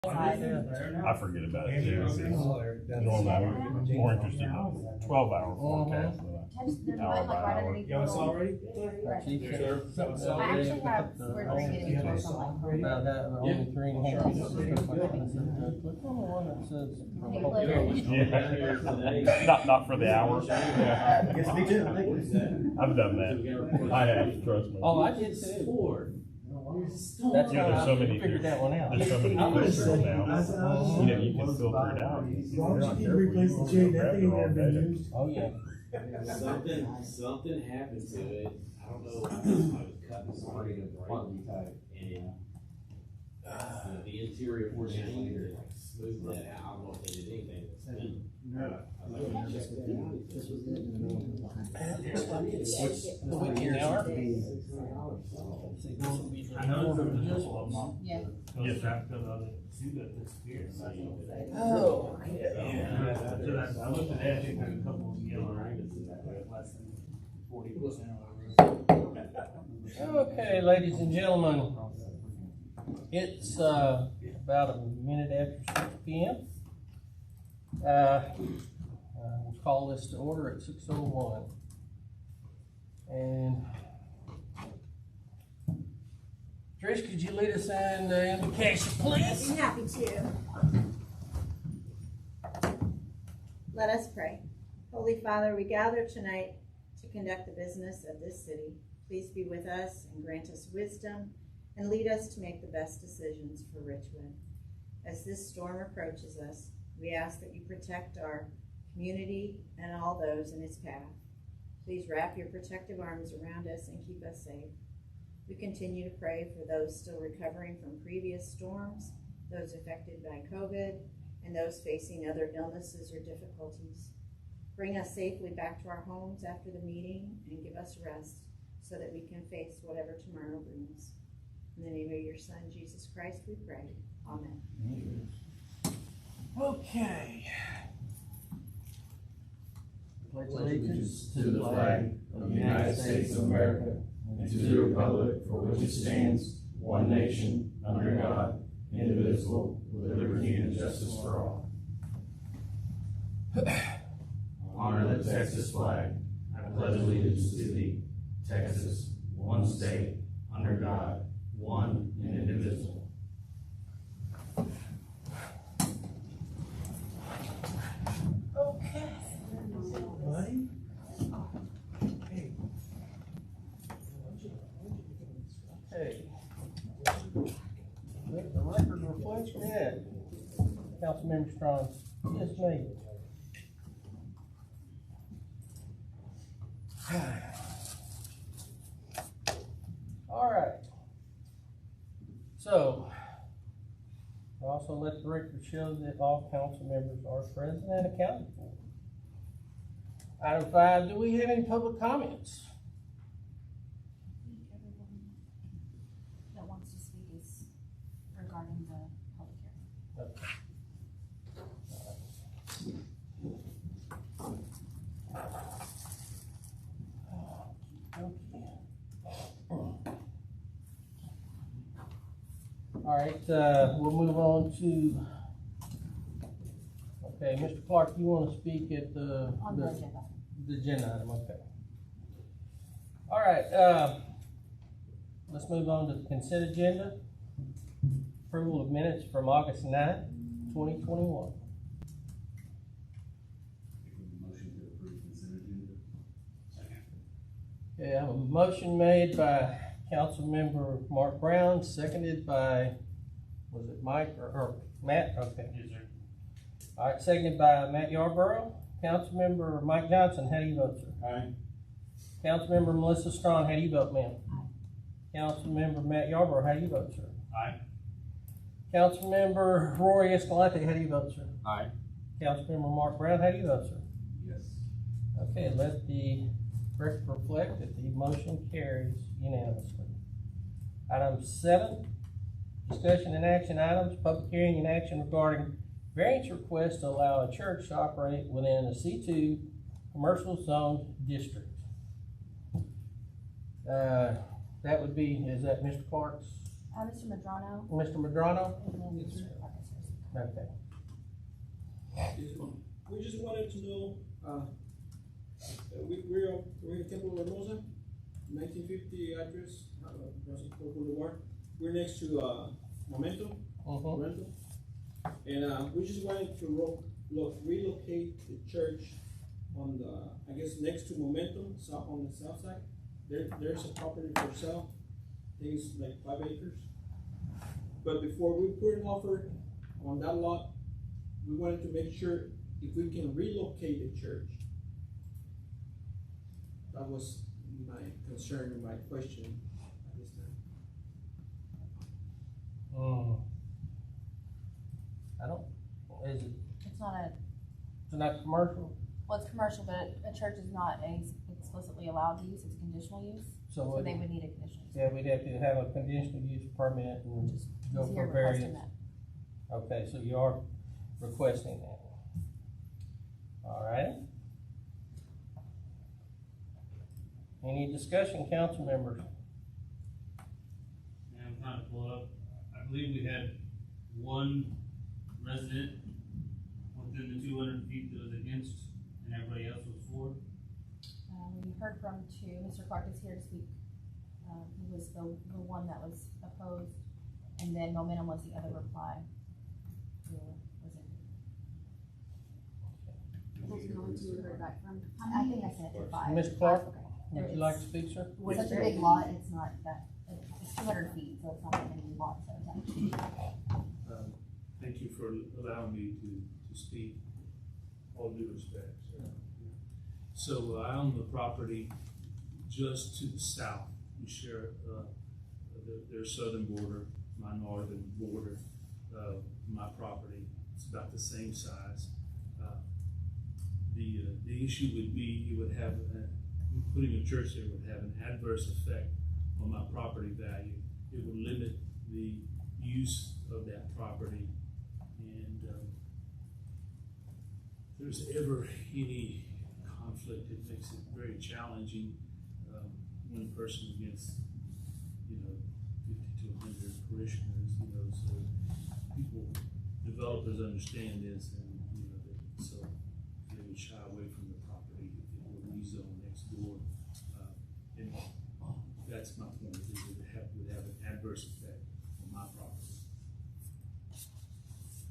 I forget about it too. Normally I'm more interested in the 12-hour forecast than an hour by hour. Yo, it's all ready? I actually have, we're just getting into something About that, only 3.5 inches. Click on the one that says. Not for the hour. Yes, me too. I've done that. I have, trust me. Oh, I did too. That's Yeah, how there's so I many, figured that one out. there's so many filters now. You can filter it out. Why would you replace the chain? That thing had been used. Oh, yeah. Something happened to it. I don't know. I was cutting somebody to break and the interior portion smoothed that out. I don't know if they did anything. The weekend hour? I know from the Yeah. Yes, sir. Oh. I looked at that, I think there's a couple of yellow rings, less than 40%. Okay, ladies and gentlemen, it's about a minute after 6 p.m. We'll call this to order at 6:01. And Trish, could you lead us in the invocation, please? I'd be happy to. Let us pray. Holy Father, we gather tonight to conduct the business of this city. Please be with us and grant us wisdom and lead us to make the best decisions for Richwood. As this storm approaches us, we ask that you protect our community and all those in its path. Please wrap your protective arms around us and keep us safe. We continue to pray for those still recovering from previous storms, those affected by COVID, and those facing other illnesses or difficulties. Bring us safely back to our homes after the meeting and give us rest so that we can face whatever tomorrow brings. In the name of your Son, Jesus Christ, we pray. Amen. Okay. Pledge Allegiance to the flag of the United States of America and to the republic for which it stands, one nation, under God, indivisible, with liberty and justice for all. Honor the Texas flag. I pledge allegiance to thee, Texas, one state, under God, one and indivisible. Okay. Hey. Let the record reflect that. Councilmember Strong. Yes, me. All right. So, also let the record show that all council members are present and accounted for. Item 5, do we have any public comments? Everyone that wants to speak is regarding the public hearing. Okay. All right, we'll move on to, okay, Mr. Clark, you want to speak at the agenda. The agenda item, okay. All right, let's move on to the consent agenda. Approval of minutes from August 9th, 2021. Motion to approve consent agenda. Second. Okay, I have a motion made by Councilmember Mark Brown, seconded by, was it Mike or Matt? Okay. Yes, sir. All right, seconded by Matt Yarborough. Councilmember Mike Johnson, how do you vote, sir? Aye. Councilmember Melissa Strong, how do you vote, ma'am? Aye. Councilmember Matt Yarborough, how do you vote, sir? Aye. Councilmember Rory Escalante, how do you vote, sir? Aye. Councilmember Mark Brown, how do you vote, sir? Yes. Okay, let the record reflect that the motion carries unanimously. Item 7, discussion and action items, public hearing and action regarding variance request to allow a church to operate within a C2 commercial zone district. That would be, is that Mr. Clark's? Mr. Madrano. Mr. Madrano? And then Mr. Clark is here. Okay. We just wanted to know, we're in Temple Hermosa, 1950 address, Russell Boulevard. We're next to, Momentum, rental. And, we just wanted to relocate the church on the, I guess, next to Momentum, on the south side. There's a property for sale, I think it's like 5 acres. But before we put an offer on that lot, we wanted to make sure if we can relocate the church. That was my concern and my question at this time. I don't, is it, It's not a, it's not commercial? well, it's commercial, but a church is not explicitly allowed use, it's conditional use. So So they would need a conditional use. yeah, we'd have to have a conditional use permit and Just go here for requesting variance. that. Okay, so you are requesting that. All right. Any discussion, council members? And I'm trying to pull it up. I believe we had one resident within the 200 feet that was against, and everybody else was for. We heard from two, Mr. Clark is here to speak. He was the one that was opposed, and then Momentum was the other reply. Who was it? Those are the only two we heard back from. I think I said it to 5. Ms. Clark, Okay. would you like to speak, sir? It's such a big lot, it's not that, it's 200 feet, so it's not that many lots that are actually. Thank you for allowing me to speak, all due respect. So I own the property just to the south. We share their southern border, my northern border, my property. It's about the same size. The issue would be it would have, putting a church there would have an adverse effect on my property value. It would limit the use of that property. And if there's ever any conflict, it makes it very challenging. One person against, 50 to 100 parishioners, so people, developers understand this, and, so they would shy away from the property if it were rezoned next door. And that's my point, is it would have an adverse effect on my property.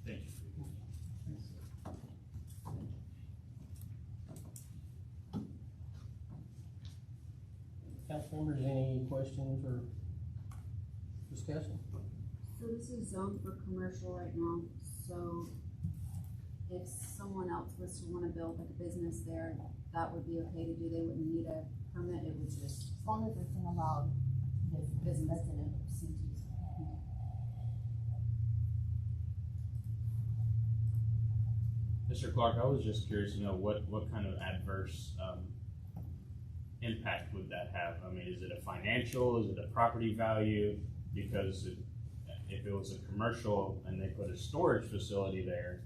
Thank you for your time. Council members, any questions or discussion? So this is zoned for commercial right now, so if someone else was to wanna build like a business there, that would be okay to do, they wouldn't need a permit, it would just. As long as it's an allowed business, that's in a C2. Mr. Clark, I was just curious to know what kind of adverse impact would that have? I mean, is it a financial, is it a property value? Because if it was a commercial and they put a storage facility there,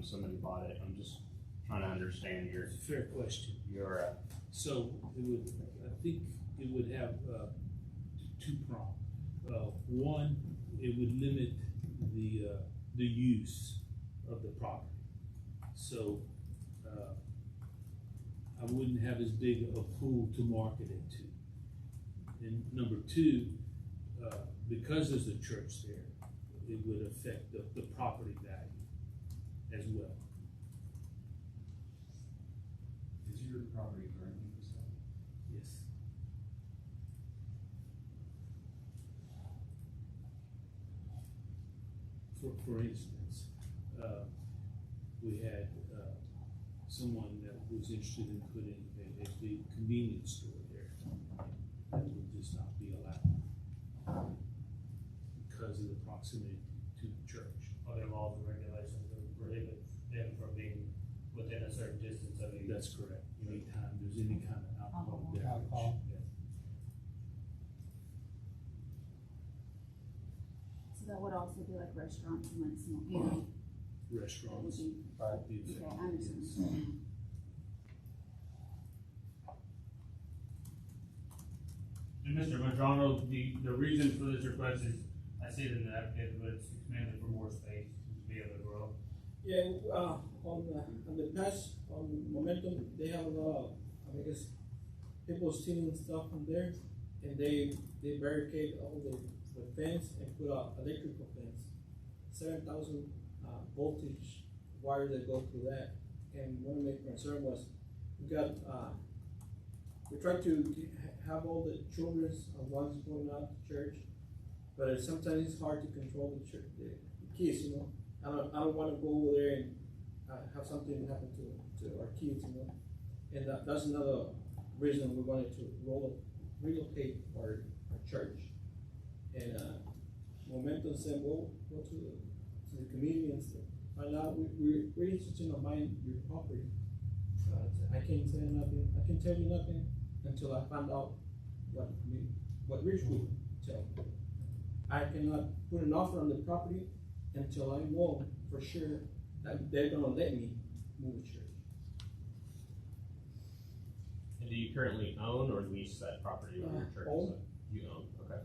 somebody bought it, I'm just trying to understand your. It's a fair question. Your So I think it would have two prongs. One, it would limit the use of the property. So I wouldn't have as big a pool to market it to. And number two, because there's a church there, it would affect the property value as well. Is your property currently for sale? Yes. For instance, we had someone that was interested in putting a big convenience store there. That would just not be allowed because of the proximity to the church. Are there laws and regulations that prohibit them from being within a certain distance of you? That's correct. Anytime there's any kind of alcohol beverage. Alcohol. Yeah. So that would also be like restaurants and like small, Restaurants. That would be- Right. would be okay, affected, I understand. yes. And Mr. Madrano, the reason for this request is, I see it in the application, but it's mainly for more space, to Yeah, on the past, on Momentum, they have a lot of, I guess, people stealing stuff from there, and they barricade all the fence and put a electrical fence, 7,000 voltage wire that go through that. And one of my concern was, we tried to have all the children's ones going out to church, but sometimes it's hard to control the church, the kids, you know. I don't want to go over there and have something happen to our kids, you know. And that's another reason we wanted to relocate our church. And Momentum said, well, go to the committee and find out, we're interested in buying your property. I can't tell you nothing until I find out what Richwood tell me. I cannot put an offer on the property until I know for sure that they're gonna let me move the church. And do you currently own or lease that property on your church? Own. You own, okay.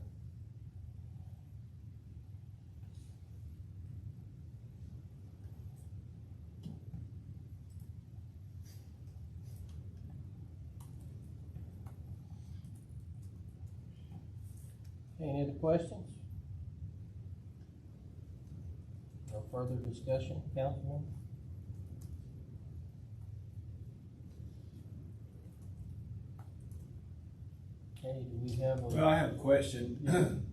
Any other questions? No further discussion, Councilman? Okay, do we have a? Well, I have a question,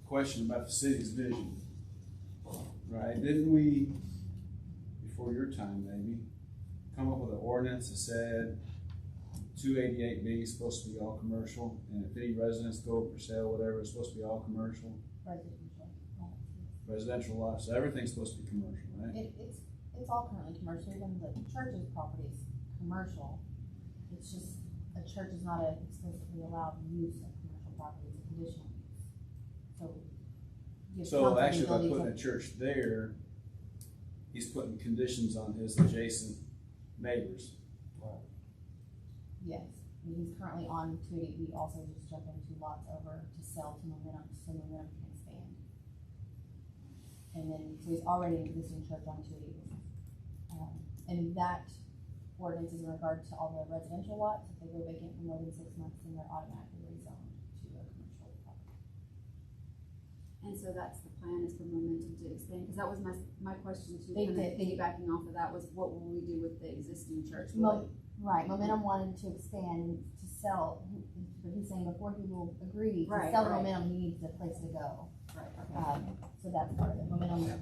question about the city's vision. Right, didn't we, before your time maybe, come up with an ordinance that said 288B is supposed to be all commercial, and if any residents go for sale, whatever, it's supposed to be all commercial? Residential lots, so everything's supposed to be commercial, right? It's all currently commercial, even the church's property is commercial. It's just, a church is not an explicitly allowed use of commercial property, it's a conditional use. So. So actually by putting a church there, he's putting conditions on his adjacent neighbors. Yes, I mean, he's currently on 280, we also just jumped in 2 lots over to sell to Momentum, so Momentum can expand. And then, so he's already an existing church on 280. And that ordinance is in regard to all the residential lots. If they go vacant for more than 6 months, then they're automatically rezoned to a commercial property. And so that's the plan, is for Momentum to expand, because that was my question too, They kind of did. piggybacking off of that, was what will we do with the existing church? Right, Momentum wanted to expand to sell, but he's saying before he will agree to Right, sell right. Momentum, he needs a place to go. Right, okay. So that's part of it. Momentum,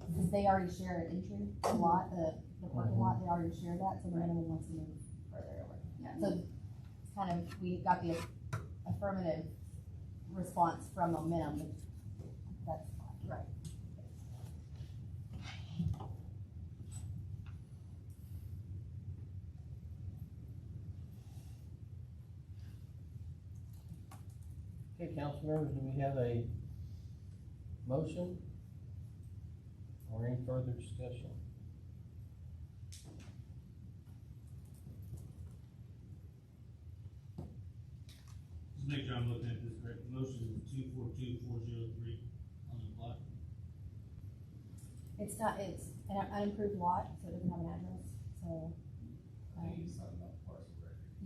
because they already share an entry lot, the parking lot, they already share that, so Momentum wants to move further over. Yeah. So it's kind of, we got the affirmative response from Momentum, but that's fine. Right. Okay, council members, do we have a motion or any further discussion? Just make sure I'm looking at this correct. The motion is 242403 on the block. It's not, it's an unimproved lot, so it doesn't have an address, so.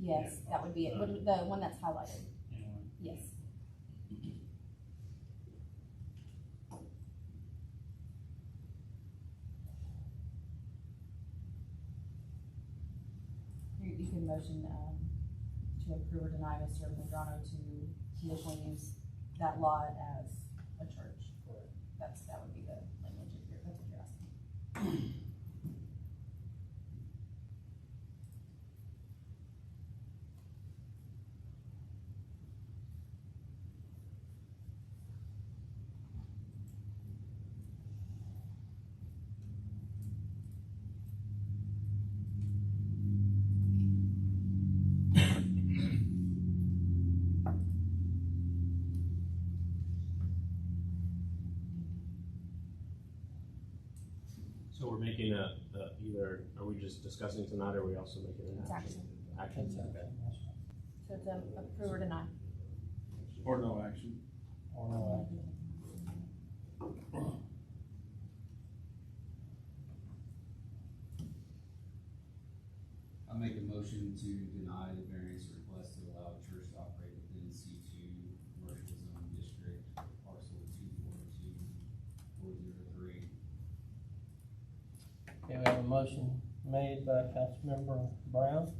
Yes, that would be it, the one that's highlighted, Anyway. yes. You can motion, to approve or deny Mr. Medrano to conditionally use that lot as a church. Correct. That would be the language if that's what you're asking. So we're making either, are we just discussing tonight, or are we also making an It's action? action. Action, okay. So it's approve or deny. Or no action. Or no action? make a motion to deny the variance request to allow a church to operate within C2 commercial zone district, parcel 242-403. Okay, we have a motion made by Councilmember Brown.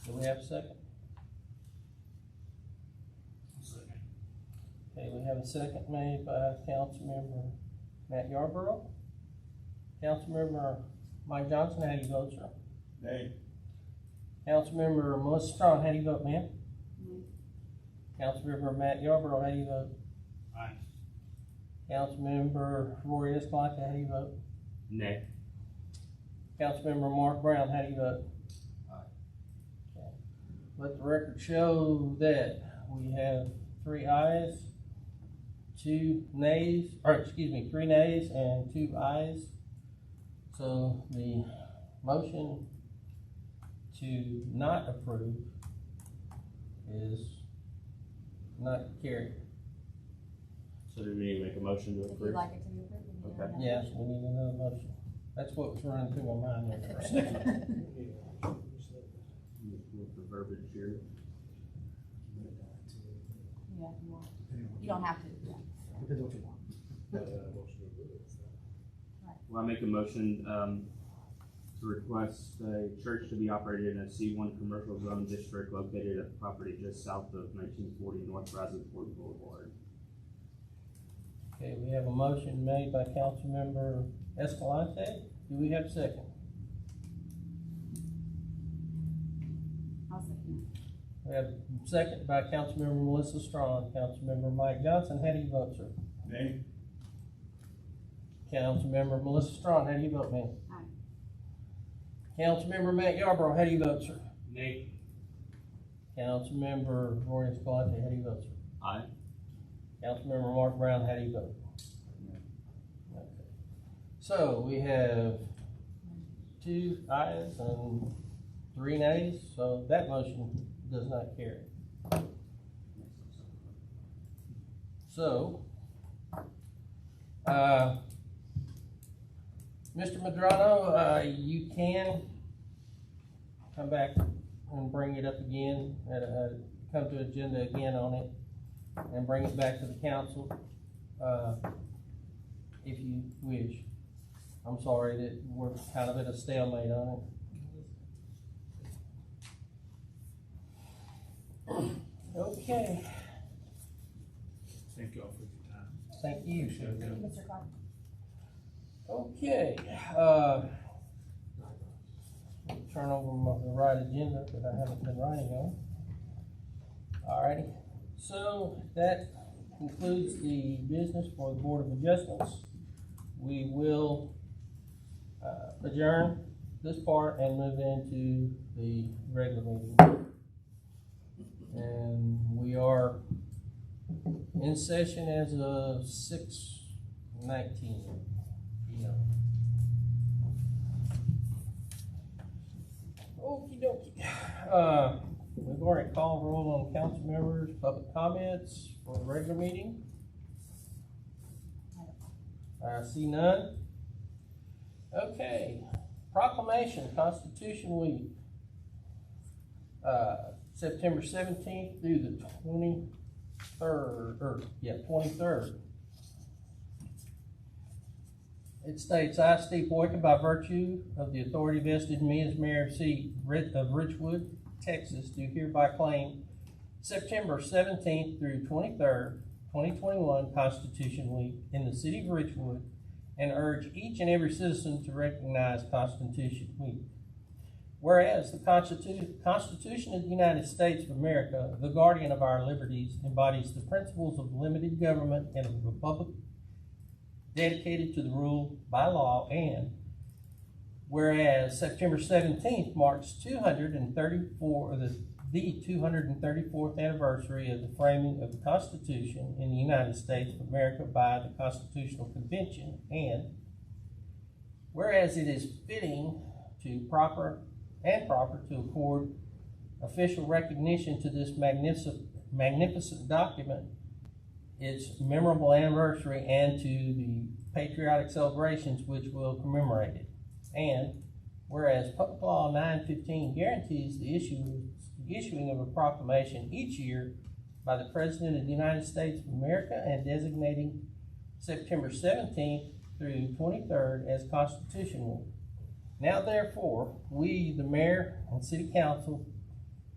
Do we have a second? Second. Okay, we have a second made by Councilmember Matt Yarborough. Councilmember Mike Johnson, how do you vote, sir? Nay. Councilmember Melissa Strong, how do you vote, ma'am? Councilmember Matt Yarborough, how do you vote? Aye. Councilmember Rory Escalante, how do you vote? Nay. Councilmember Mark Brown, how do you vote? Aye. Okay. Let the record show that we have 3 ayes, 2 nays, or excuse me, 3 nays and 2 ayes. So the motion to not approve is not carried. So do we need to make a motion to If you'd approve? like it to be approved, then you Okay. have Yes, we need another motion. That's what was running through my mind there for a second. With the verbiage here. Yeah, if you want. You don't have to, yeah. Depends what you want. Well, I make a motion, to request a church to be operated in a C1 commercial zone district located at the property just south of 1940 North Rasenford Boulevard. Okay, we have a motion made by Councilmember Escalante. Do we have a second? I'll second We have a second by Councilmember Melissa Strong. Councilmember Mike Johnson, how do you vote, sir? Nay. Councilmember Melissa Strong, how do you vote, ma'am? Aye. Councilmember Matt Yarborough, how do you vote, sir? Nay. Councilmember Roy Escalante, how do you vote, sir? Aye. Councilmember Mark Brown, how do you vote? Okay. So we have 2 ayes and 3 nays, so that motion does not carry. So, Mr. Madrano, you can come back and bring it up again, come to agenda again on it, and bring it back to the council, if you wish. I'm sorry that we're kind of at a stalemate on it. Okay, Thank you all for your time. thank you. Mr. Clark? Okay, turn over the right agenda that I haven't been writing on. Alrighty, so that concludes the business for the Board of Adjustments. We will adjourn this part and move into the regular meeting. And we are in session as of 6:19 p.m. Okie dokie. We've already called roll on council members, public comments for the regular meeting. I see none. Okay, proclamation, Constitution Week. September 17th through the 23rd. It states, I, Steve Boykin, by virtue of the authority vested in me as mayor of Richwood, Texas, do hereby claim September 17th through 23rd, 2021 Constitution Week in the city of Richwood, and urge each and every citizen to recognize Constitution Week. Whereas the Constitution of the United States of America, the guardian of our liberties, embodies the principles of limited government and a republic dedicated to the rule by law, and whereas September 17th marks the 234th anniversary of the framing of the Constitution in the United States of America by the Constitutional Convention, and whereas it is fitting to proper to accord official recognition to this magnificent document, its memorable anniversary, and to the patriotic celebrations which will commemorate it. And Whereas Public Law 915 guarantees the issuing of a proclamation each year by the President of the United States of America and designating September 17th through 23rd as Constitution Week. Now therefore, we, the Mayor and City Council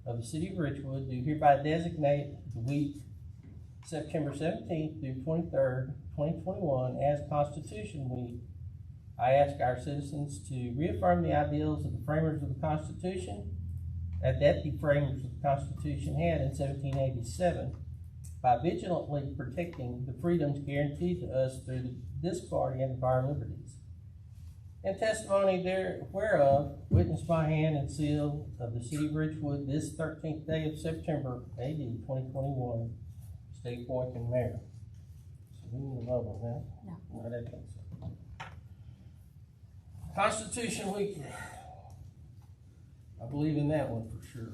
of the City of Richwood, do hereby designate the week September 17th through 23rd, 2021 as Constitution Week. I ask our citizens to reaffirm the ideals of the framers of the Constitution that the framers of the Constitution had in 1787 by vigilantly protecting the freedoms guaranteed to us through the discarding of our liberties. In testimony whereof, witnessed by hand and seal of the City of Richwood this 13th day of September, AD 2021, State appointed Mayor. So we need a vote on that. No. I didn't think so. Constitution Week. I believe in that one for sure.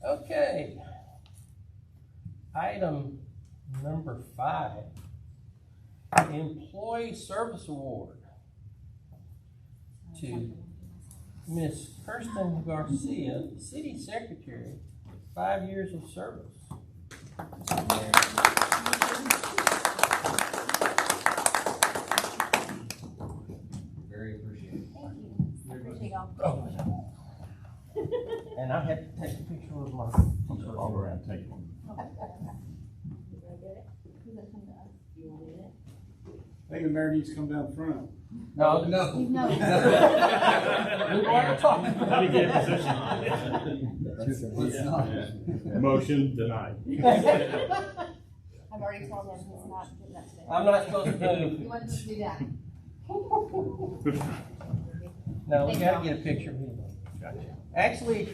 Okay. Item number 5. Employee Service Award to Miss Kirsten Garcia, City Secretary, 5 years of service. Very appreciated. Thank you. I appreciate y'all. Oh. And I had to take a picture of my. All around, take one. Who's gonna come to us? You wanted it? I think the mayor needs to come down front. No. No. We want to talk. Let me get a position. Let's not. Motion denied. I've already told him he's not getting that today. I'm not supposed to You do. want to do that? No, we gotta get a picture of him. Gotcha. Actually,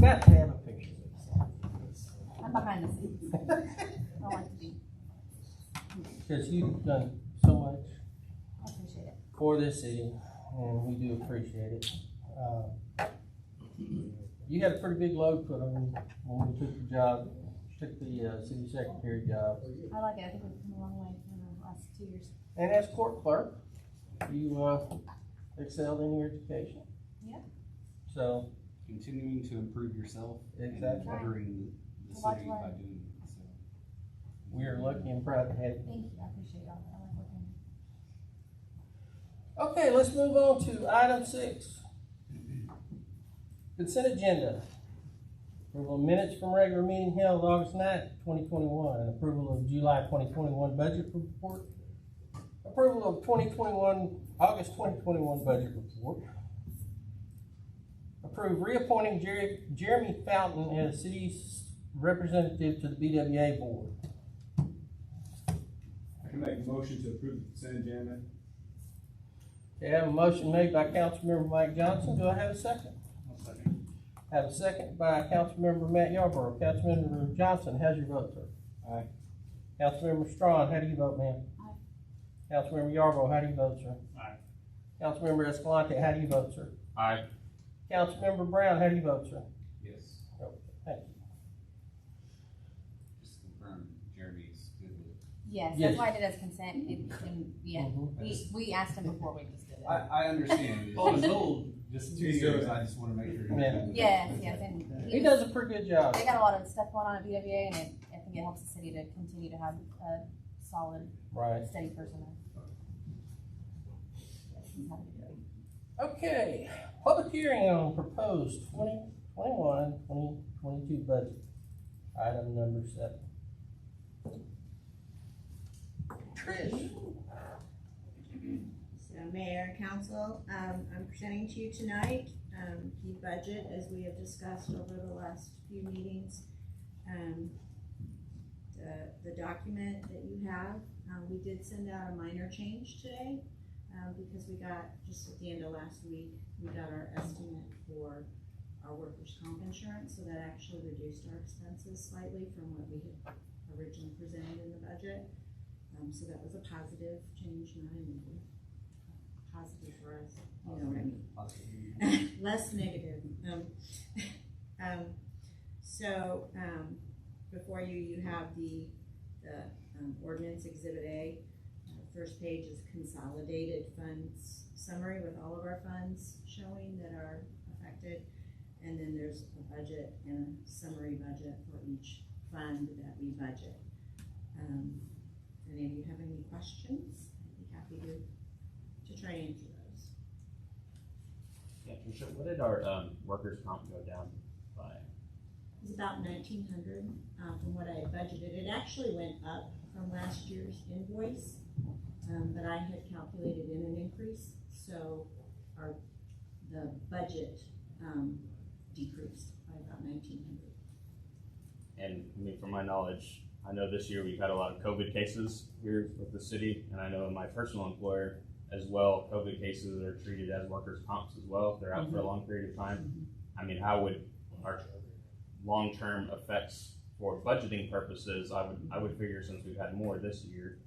got to have a picture. I'm behind the scenes. I don't like to be. Because you've done so much I appreciate it. for this city, and we do appreciate it. You had a pretty big load put on you when we took the job, took the city secretary job. I like it. I think we've come a long way in the last 2 years. And as court clerk, you excelled in your education. Yeah. So, Continuing to improve yourself and Exactly. bettering the A lot to city by learn. doing it, so. we are lucky and proud to have you. Thank you. I appreciate y'all. I like working here. Okay, let's move on to item 6. Consent agenda. Approval of minutes from regular meeting held August 9th, 2021, and approval of July 2021 budget report. Approval of August 2021 budget report. Approve reappointing Jeremy Fountain as city's representative to the BWA board. I can make a motion to approve the consent agenda. Okay, I have a motion made by Councilmember Mike Johnson. Do I have a second? Have a second by Councilmember Matt Yarborough. Councilmember Johnson, how's your vote, sir? Aye. Councilmember Strawn, how do you vote, ma'am? Aye. Councilmember Yarborough, how do you vote, sir? Aye. Councilmember Escalante, how do you vote, sir? Aye. Councilmember Brown, how do you vote, sir? Yes, Okay, thank you. just to confirm, Jeremy's good with it. Yes, Yes. that's why I did it as consent. Yeah, Mhm. we asked him before we just did it. I understand. It's All just- is old. Just 2 years, I just wanna make sure. Yeah. Yes, and He does a pretty good job. they got a lot of stuff going on at BWA, and I think it helps the city to continue to have a solid, Right. steady person there. Yes, he's happy to do it. Okay, public hearing on proposed 2021-2022 budget. Item number 7. Trish. So Mayor and Council, I'm presenting to you tonight, the budget as we have discussed over the last few meetings. The document that you have, we did send out a minor change today, because we got, just at the end of last week, we got our estimate for our workers' comp insurance, so that actually reduced our expenses slightly from what we had originally presented in the budget. So that was a positive change, not a negative. Positive for us, you know what I mean? Less negative. So, before you have the the ordinance Exhibit A. First page is consolidated funds summary with all of our funds showing that are affected. And then there's a budget and a summary budget for each fund that we budget. If any of you have any questions, I'd be happy to try and answer those. Yeah, Tricia, what did our workers' comp go down by? It was about 1,900 from what I had budgeted. It actually went up from last year's invoice, but I had calculated in an increase, so the budget decreased by about 1,900. And I mean, from my knowledge, I know this year we've had a lot of COVID cases here with the city, and I know in my personal employer as well, COVID cases are treated as workers' comps as well if they're out for a long period of time. I mean, how would our long-term effects for budgeting purposes, I would figure since we've had more this year,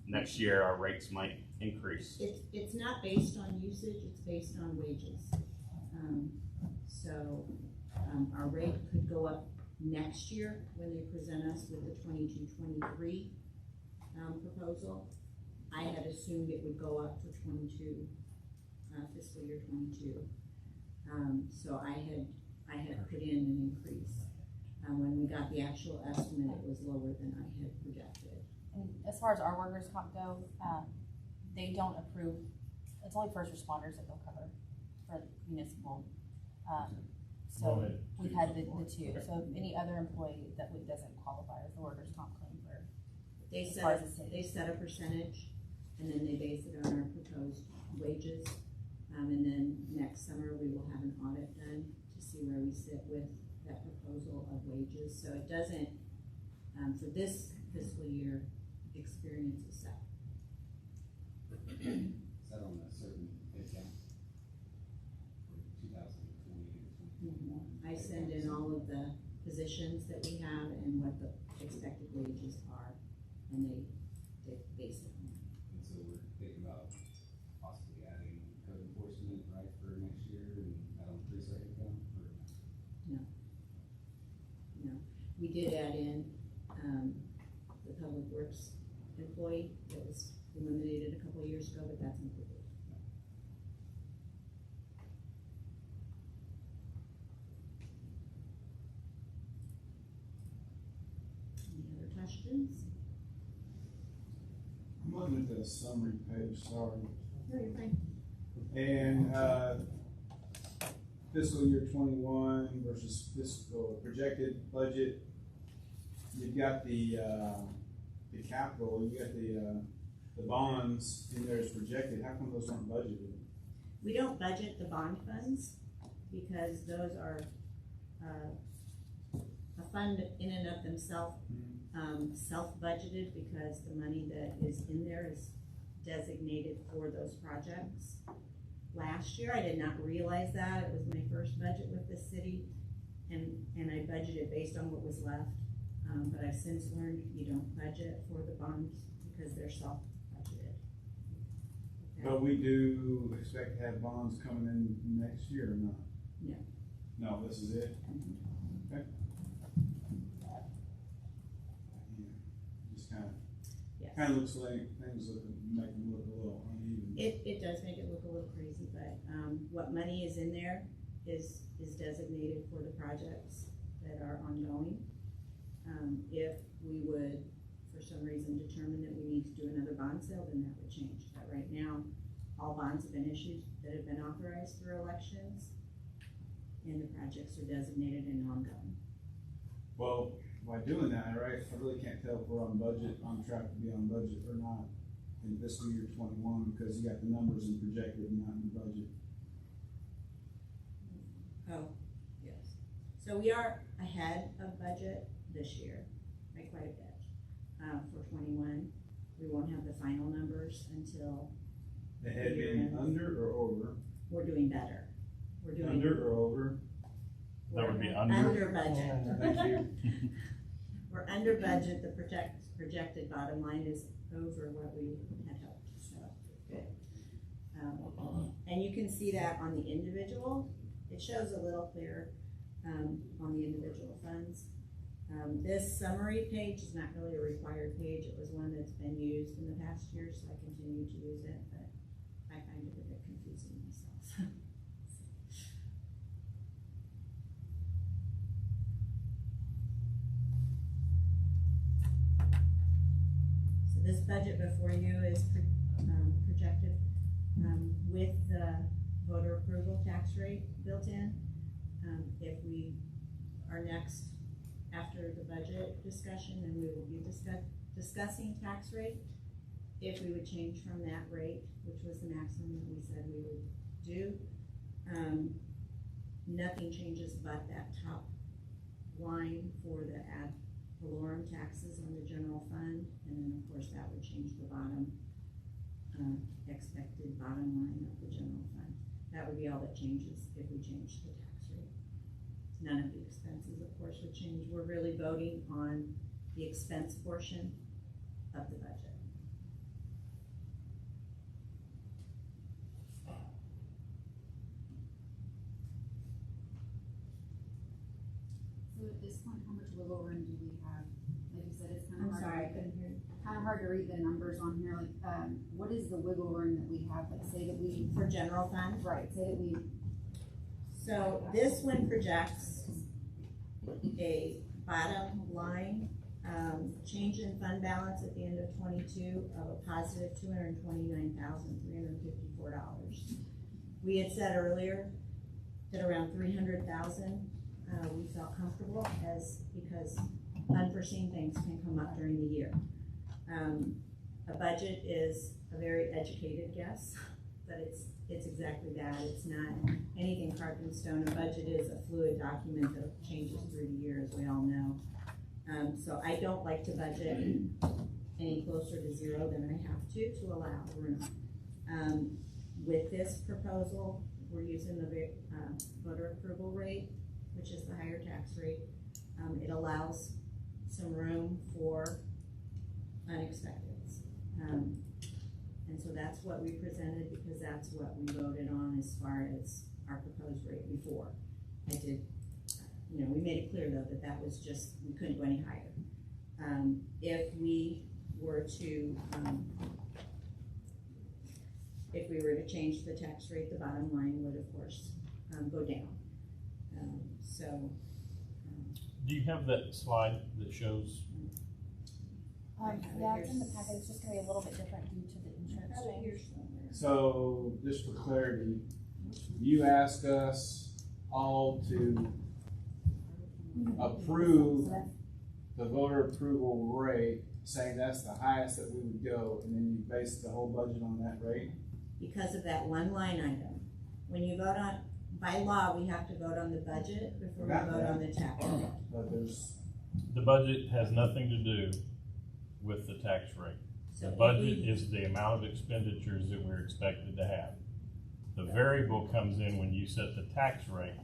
next year our rates might increase. It's not based on usage, it's based on wages. Our rate could go up next year when they present us with the 22-23 proposal. I had assumed it would go up for 22, fiscal year 22. So I had put in an increase. When we got the actual estimate, it was lower than I had projected. And as far as our workers' comp go, they don't approve, it's only first responders that they'll cover for municipal. So we've had the two, so any other employee that doesn't qualify as the workers' comp claim for. They set a percentage, and then they base it on our proposed wages. And then next summer, we will have an audit done to see where we sit with that proposal of wages. So it doesn't, for this fiscal year, experience is set. Is that on a certain headcount for 2020 to 2021? I send in all of the positions that we have and what the expected wages are, and they base it on that. And so we're thinking about possibly adding code enforcement, right, for next year, and that'll increase our income, or? No. We did add in, the public works employee that was eliminated a couple of years ago, but that's included. Any other questions? I'm looking at the summary page, sorry. No, you're fine. And, fiscal year 21 versus fiscal projected budget, you've got the capital, you got the bonds in there as projected. How come those aren't budgeted? We don't budget the bond funds because those are a fund in and of themselves, self-budgeted, because the money that is in there is designated for those projects. Last year, I did not realize that. It was my first budget with the city, and I budgeted based on what was left. But I've since learned you don't budget for the bonds because they're self-budgeted. But we do expect to have bonds coming in next year or not? No. No, this is it? Okay. Yeah, just Yes. kind of looks like things make them look a little uneven. It does make it look a little crazy, but what money is in there is designated for the projects that are ongoing. If we would, for some reason, determine that we need to do another bond sale, then that would change. But right now, all bonds have been issued that have been authorized through elections, and the projects are designated and ongoing. Well, by doing that, right, I really can't tell if we're on budget, on track to be on budget or not in fiscal year 21, because you got the numbers in projected and not in the budget. Oh, yes. So we are ahead of budget this year by quite a bit. For 21, we won't have the final numbers until Ahead being under or over? we're doing better. We're doing Under or over? That would be under under. budget. Thank you. We're under budget. The projected bottom line is over what we had hoped. So good. And you can see that on the individual. It shows a little clearer on the individual funds. This summary page is not really a required page. It was one that's been used in the past year, so I continue to use it, but I find it a bit confusing myself. So this budget before you is projected with the voter approval tax rate built in. If we are next after the budget discussion, then we will be discussing tax rate. If we would change from that rate, which was the maximum that we said we would do, nothing changes but that top line for the ad valorem taxes on the general fund, and then of course that would change the bottom expected bottom line of the general fund. That would be all that changes if we change the tax rate. None of the expenses, of course, would change. We're really voting on the expense portion of the budget. So at this point, how much wiggle room do we have? Like you said, it's kind of I'm hard. sorry, I couldn't hear you. Kind of hard to read the numbers on here. Like, what is the wiggle room that we have? Like, say that we For general fund? right. Say that we So this one projects a bottom line change in fund balance at the end of 22 of a positive $229,354. We had said earlier that around 300,000 we felt comfortable because unforeseen things can come up during the year. A budget is a very educated guess, but it's exactly that. It's not anything carved in stone. A budget is a fluid document that changes through the year, as we all know. So I don't like to budget any closer to zero than I have to allow room. With this proposal, we're using the voter approval rate, which is the higher tax rate. It allows some room for unexpecteds. And so that's what we presented because that's what we voted on as far as our proposed rate before. I did, we made it clear though that was just, we couldn't go any higher. If we were to change the tax rate, the bottom line would of course go down. Do you have that slide that shows? Yeah, it's in the packet. It's just gonna be a little bit different due to the insurance change. So, just for clarity, you ask us all to approve the voter approval rate, saying that's the highest that we would go, and then you base the whole budget on that rate? Because of that one line item. When you vote on, by law, we have to vote on the budget before we vote on the tax rate. But The budget has nothing to do with the tax rate. So The if budget we- is the amount of expenditures that we're expected to have. The variable comes in when you set the tax rate,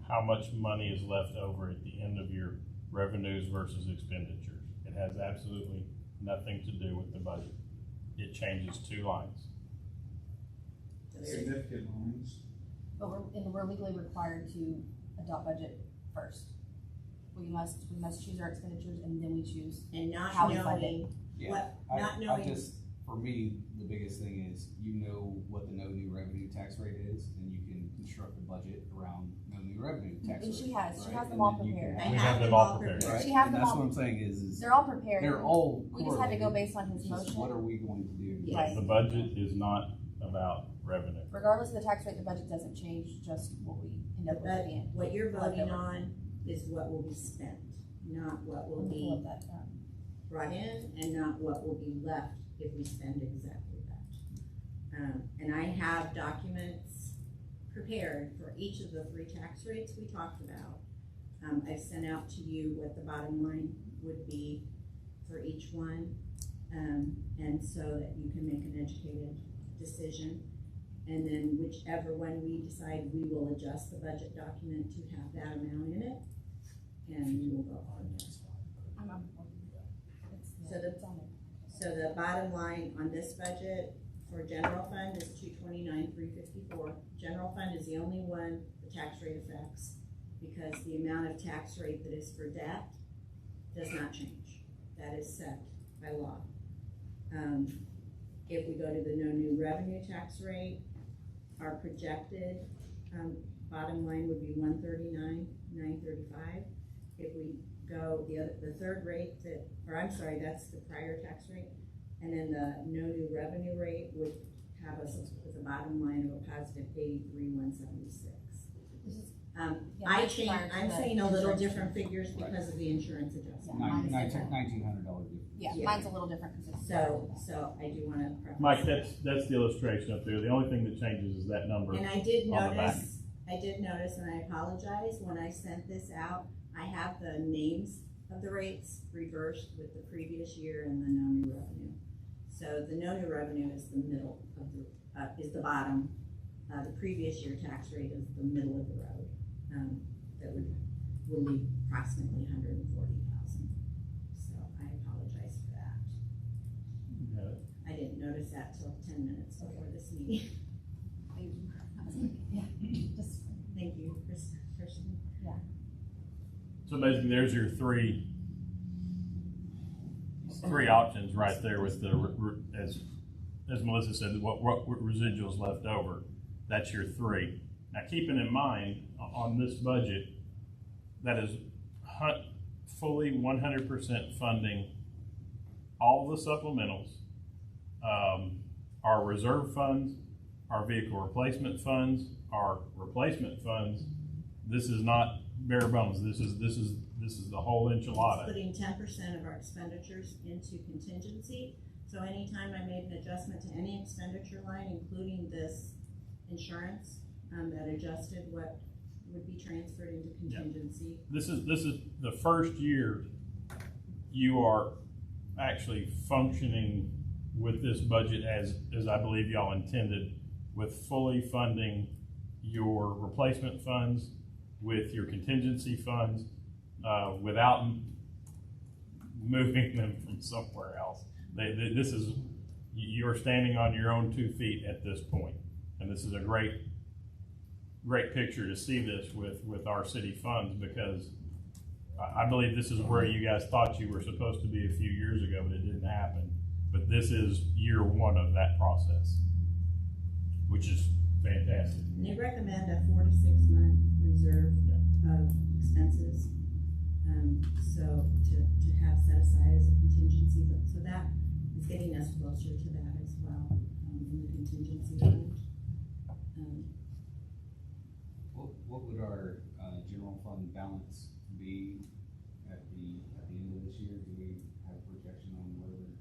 how much money is left over at the end of your revenues versus expenditures. It has absolutely nothing to do with the budget. It changes two lines. significant lines. But we're legally required to adopt budget first. We must choose our expenditures and then we choose And not how we fund it. knowing Yeah, what, I not knowing. just, for me, the biggest thing is you know what the no new revenue tax rate is, and you can construct a budget around no new revenue tax And rate. she has right? them And all then you prepared. can- We have them all prepared. Right, She has and them that's all- what I'm saying is They're all prepared. they're all We just had to go correlated. based on his It's just motion. what are we going to do? Yes. The budget is not about revenue. Regardless of the tax rate, the budget doesn't change, just what we end up with at the end. What you're voting Leftover. on is what will be spent, not what will Let me be pull up that, brought in and not what will be left if we spend exactly that. And I have documents prepared for each of the three tax rates we talked about. I've sent out to you what the bottom line would be for each one, and so that you can make an educated decision. And then whichever one we decide, we will adjust the budget document to have that amount in it, and we will go on there. So the bottom line on this budget for general fund is $229,354. General fund is the only one the tax rate affects because the amount of tax rate that is for debt does not change. That is set by law. If we go to the no new revenue tax rate, our projected, bottom line would be 139,935. If we go the third rate that's the prior tax rate, and then the no new revenue rate would have us with a bottom line of a positive 83,176. I'm saying a little different figures because of the insurance adjustment. $1,900 difference. Yeah, Yeah. mine's a little different because it's. So I do wanna preface. Mike, that's the illustration up there. The only thing that changes is that number. And I did on the back. notice, and I apologize, when I sent this out, I have the names of the rates reversed with the previous year and the no new revenue. So the no new revenue is the middle of the, is the bottom. The previous year tax rate is the middle of the road. That will be approximately 140,000. So I apologize for that. Got it. I didn't notice that till 10 minutes before this meeting. Thank you. I was like, yeah, just, Thank you, Kristen. yeah. So basically, there's your three options right there with the, as Melissa said, what residuals left over. That's your three. Now, keeping in mind, on this budget, that is fully 100% funding all the supplementals, our reserve funds, our vehicle replacement funds, our replacement funds. This is not bare bones. This is the whole enchilada. Putting 10% of our expenditures into contingency. So anytime I made an adjustment to any expenditure line, including this insurance, that adjusted what would be transferred into contingency. This is the first year you are actually functioning with this budget as I believe y'all intended, with fully funding your replacement funds, with your contingency funds, without moving them from somewhere else. This is, you're standing on your own 2 feet at this point, and this is a great picture to see this with our city funds, because I believe this is where you guys thought you were supposed to be a few years ago, but it didn't happen. But this is year one of that process, which is fantastic. And they recommend a 4 to 6 month reserve of expenses. So to have set aside as a contingency, so that is getting us closer to that as well, in the contingency fund. What would our general fund balance be at the end of this year? Do we have a projection on where we're?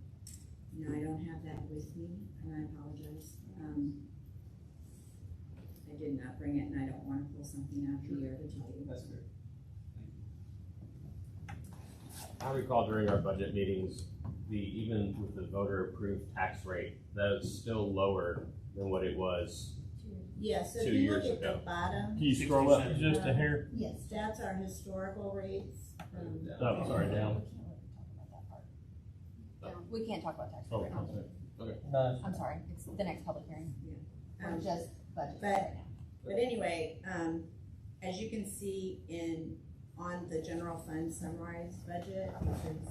No, I don't have that with me, and I apologize. I did not bring it, and I don't want to pull something out here to tell you. That's fair. I recall during our budget meetings, even with the voter approved tax rate, that's still lower than what it was. Yeah, so 2 if you look years at the ago. bottom, Can you scroll up just a hair? yes, that's our historical rates. Oh, sorry, down. We can't talk about tax Oh, right now. okay. No, I'm sorry, it's the next public hearing. Or Um, just budget but- right now. But anyway, as you can see on the general fund summarized budget, which is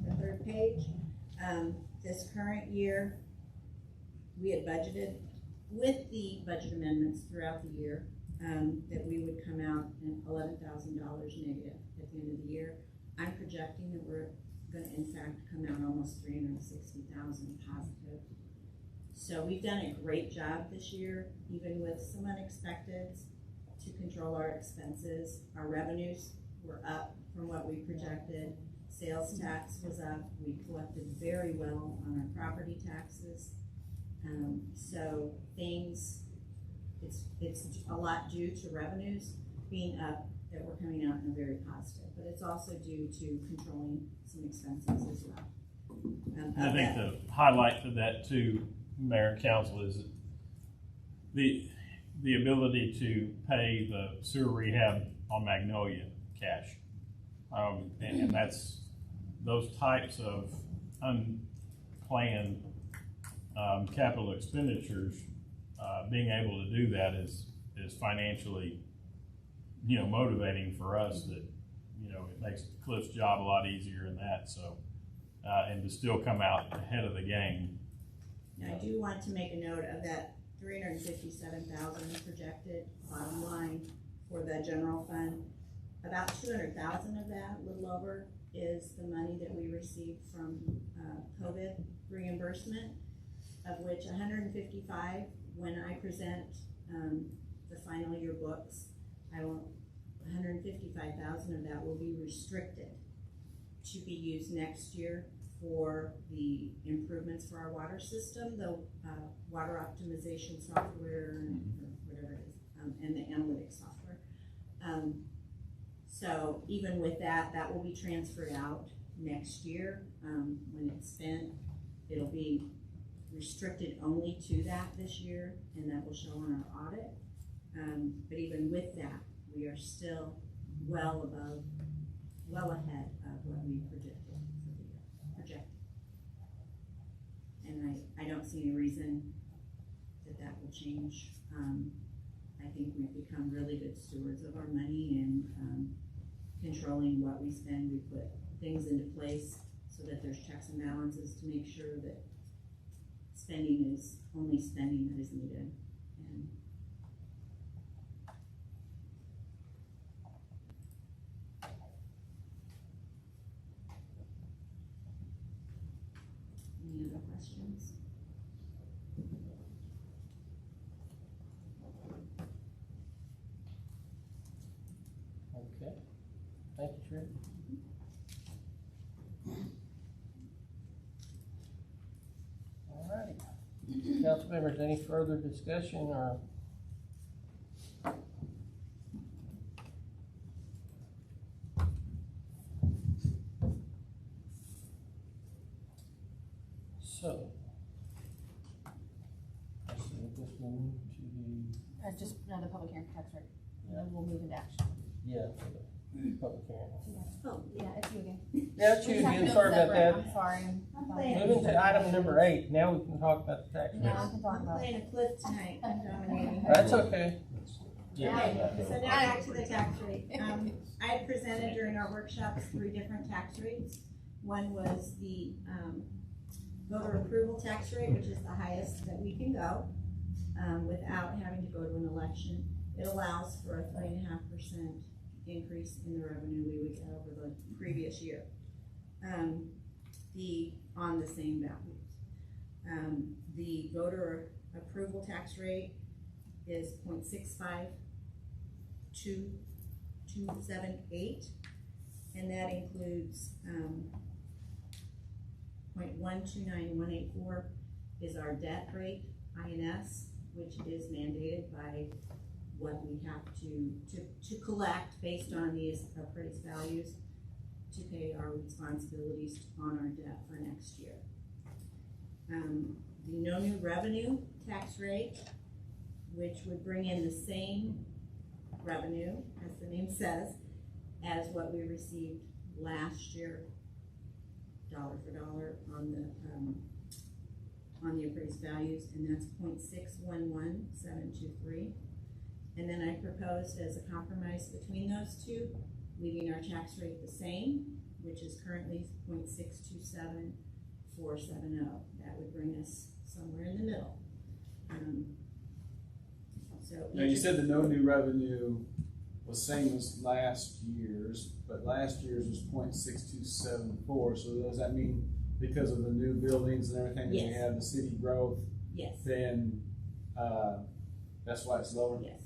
the third page, this current year, we had budgeted with the budget amendments throughout the year, that we would come out in $11,000 negative at the end of the year. I'm projecting that we're gonna in fact come out almost 360,000 positive. So we've done a great job this year, even with some unexpecteds, to control our expenses. Our revenues were up from what we projected. Sales tax was up. We collected very well on our property taxes. So it's a lot due to revenues being up that we're coming out in a very positive, but it's also due to controlling some expenses as well. I think the highlight to that too, Mayor and Council, is the ability to pay the sewer rehab on Magnolia cash. And that's those types of unplanned capital expenditures, being able to do that is financially, motivating for us that, you know, it makes Cliff's job a lot easier in that, so, and to still come out ahead of the game. Now, I do want to make a note of that 357,000 projected bottom line for the general fund. About 200,000 of that, a little over, is the money that we received from COVID reimbursement, of which 155, when I present the final year books, 155,000 of that will be restricted to be used next year for the improvements for our water system, the water optimization software, or whatever it is, and the analytics software. So even with that, that will be transferred out next year. When it's spent, it'll be restricted only to that this year, and that will show on our audit. But even with that, we are still well ahead of what we projected for the year. And I don't see any reason that will change. I think we've become really good stewards of our money and controlling what we spend. We put things into place so that there's checks and balances to make sure that spending is only spending that is needed. And any other questions? Okay, thank you, Trish. All right, council members, any further discussion or? So, let's see, I guess we'll move to the, Just another public hearing tax rate, and Yeah. then we'll move into action. yeah, for the public hearing. Oh, yeah, it's you again. Yeah, it's you again, sorry about that. I'm sorry. I'm playing. Moving to item number 8, now we can talk about the tax rate. Now I can talk I'm about it. playing a clip tonight. I'm dominating. That's okay. Okay, so now back to the tax rate. I had presented during our workshops 3 different tax rates. One was the voter approval tax rate, which is the highest that we can go without having to go to an election. It allows for a 3.5% increase in the revenue we would get over the previous year. On the same values. The voter approval tax rate is 0.65278, and that includes 0.129184 is our debt rate, INS, which is mandated by what we have to collect based on these appraised values to pay our responsibilities on our debt for next year. The no new revenue tax rate, which would bring in the same revenue, as the name says, as what we received last year, dollar for dollar on the appraised values, and that's 0.611723. And then I proposed as a compromise between those two, leaving our tax rate the same, which is currently 0.627470. That would bring us somewhere in the middle. Now, you said the no new revenue was same as last year's, but last year's was 0.6274, so does that mean because of the new buildings and everything that we Yes. have, the city growth, Yes, then, that's why it's lower? yes.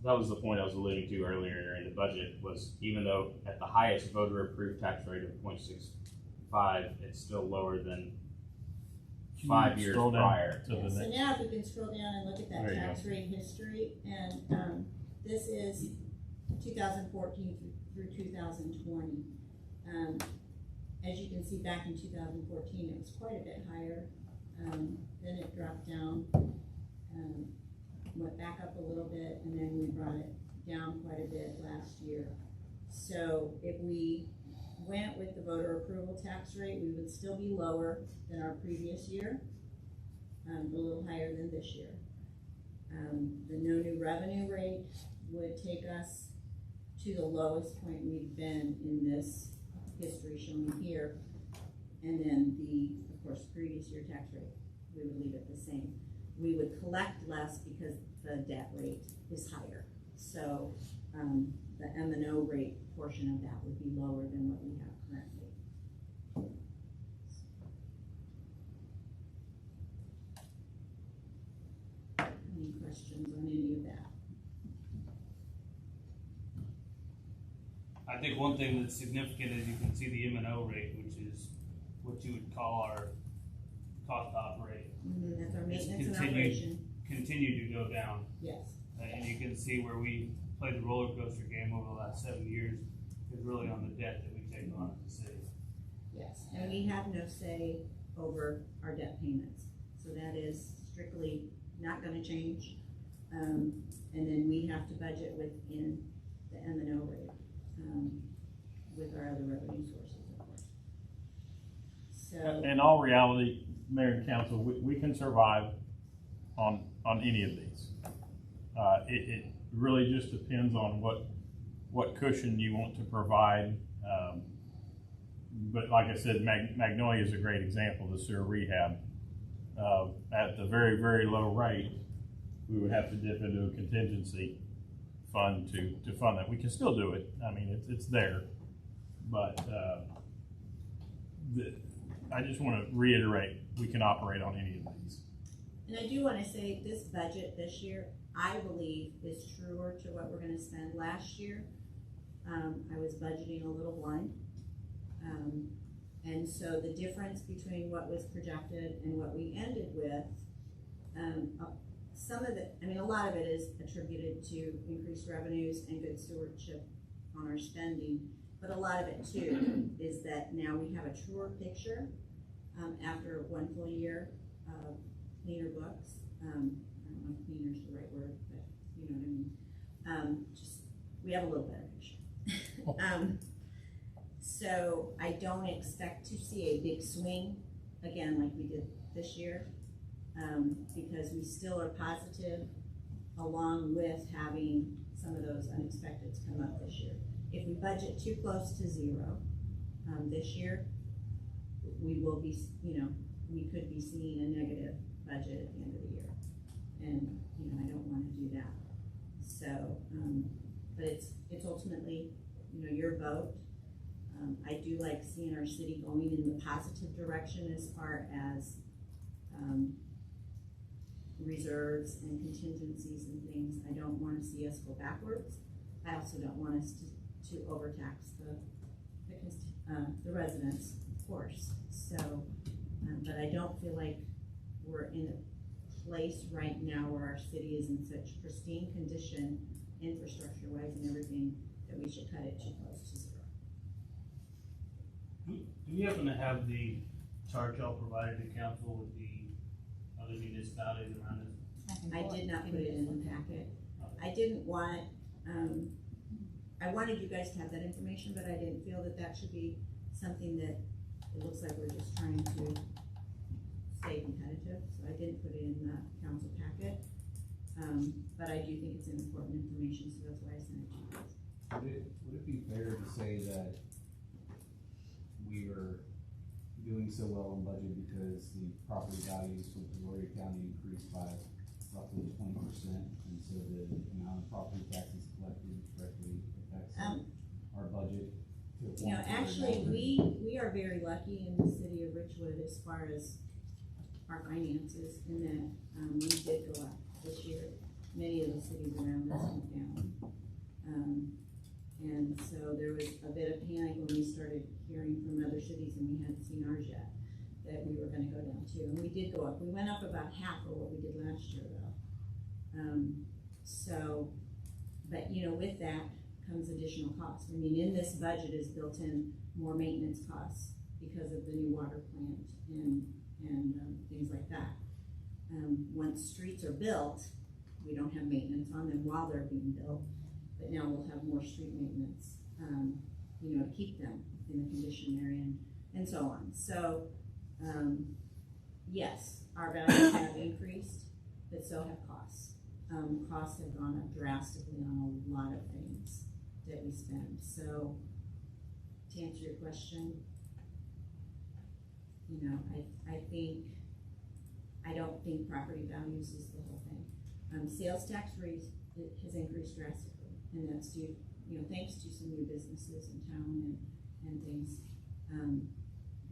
That was the point I was alluding to earlier during the budget, was even though at the highest voter approved tax rate of 0.65, it's still lower than 5 years Scroll down prior. to the So next. now if we can scroll down and look at that There you tax rate history, and this is 2014 through 2020. As you can see, back in 2014, it was quite a bit higher. Then it dropped down, went back up a little bit, and then we brought it down quite a bit last year. So if we went with the voter approval tax rate, we would still be lower than our previous year, a little higher than this year. The no new revenue rate would take us to the lowest point we've been in this history shown here. And then of course, previous year tax rate, we would leave it the same. We would collect less because the debt rate is higher. So, the M&O rate portion of that would be lower than what we have currently. Any questions on any of that? I think one thing that's significant is you can see the M&O rate, which is what you would call our cost to operate. That's our It's maintenance and operation. Continue to go down. Yes. And you can see where we played the roller coaster game over the last 7 years is really on the debt that we take on as a city. Yes, and we have no say over our debt payments. So that is strictly not gonna change. And then we have to budget within the M&O rate, with our other revenue sources, of course. So, In all reality, Mayor and Council, we can survive on any of these. It really just depends on what cushion you want to provide. But like I said, Magnolia is a great example of the sewer rehab. At the very, very low rate, we would have to dip into a contingency fund to fund that. We can still do it. I mean, it's there. But I just want to reiterate, we can operate on any of these. and I do wanna say this budget this year, I believe is truer to what we're gonna spend last year. I was budgeting a little blind. And so the difference between what was projected and what we ended with, a lot of it is attributed to increased revenues and good stewardship on our spending. But a lot of it too is that now we have a truer picture, after one full year of cleaner books. I don't know if cleaner is the right word, but you know what I mean. We have a little better picture. So I don't expect to see a big swing again like we did this year, because we still are positive along with having some of those unexpecteds come up this year. If we budget too close to zero this year, we will be, we could be seeing a negative budget at the end of the year. And, I don't want to do that. So, but it's ultimately, your vote. I do like seeing our city going in the positive direction as far as reserves and contingencies and things. I don't want to see us go backwards. I also don't want us to overtax the residents, of course. So, but I don't feel like we're in a place right now where our city is in such pristine condition, infrastructure-wise and everything, that we should cut it too close to zero. Do we happen to have the chart y'all provided to council with the other municipalities around us? I did not put it in the packet. I didn't want, I wanted you guys to have that information, but I didn't feel that should be something that it looks like we're just trying to stay competitive, so I didn't put it in the council packet. But I do think it's important information, so that's why I sent it to you guys. Would it be fair to say that we are doing so well in budget because the property values for Peoria County increased by roughly 20%, and so the amount of property taxes collected directly affects our budget? Actually, we are very lucky in the city of Richwood as far as our finances, in that we did go up this year. Many of the cities around us went down. And so there was a bit of panic when we started hearing from other cities, and we hadn't seen ours yet, that we were gonna go down too. And we did go up. We went up about half of what we did last year though. But with that comes additional costs. I mean, in this budget is built in more maintenance costs because of the new water plant and things like that. Once streets are built, we don't have maintenance on them while they're being built, but now we'll have more street maintenance, to keep them in the condition they're in, and so on. So, yes, our values have increased, but so have costs. Costs have gone up drastically on a lot of things. that we spend. So, to answer your question, you know, I don't think property values is the whole thing. Sales tax rate has increased drastically, and that's due, you know, thanks to some new businesses in town and things.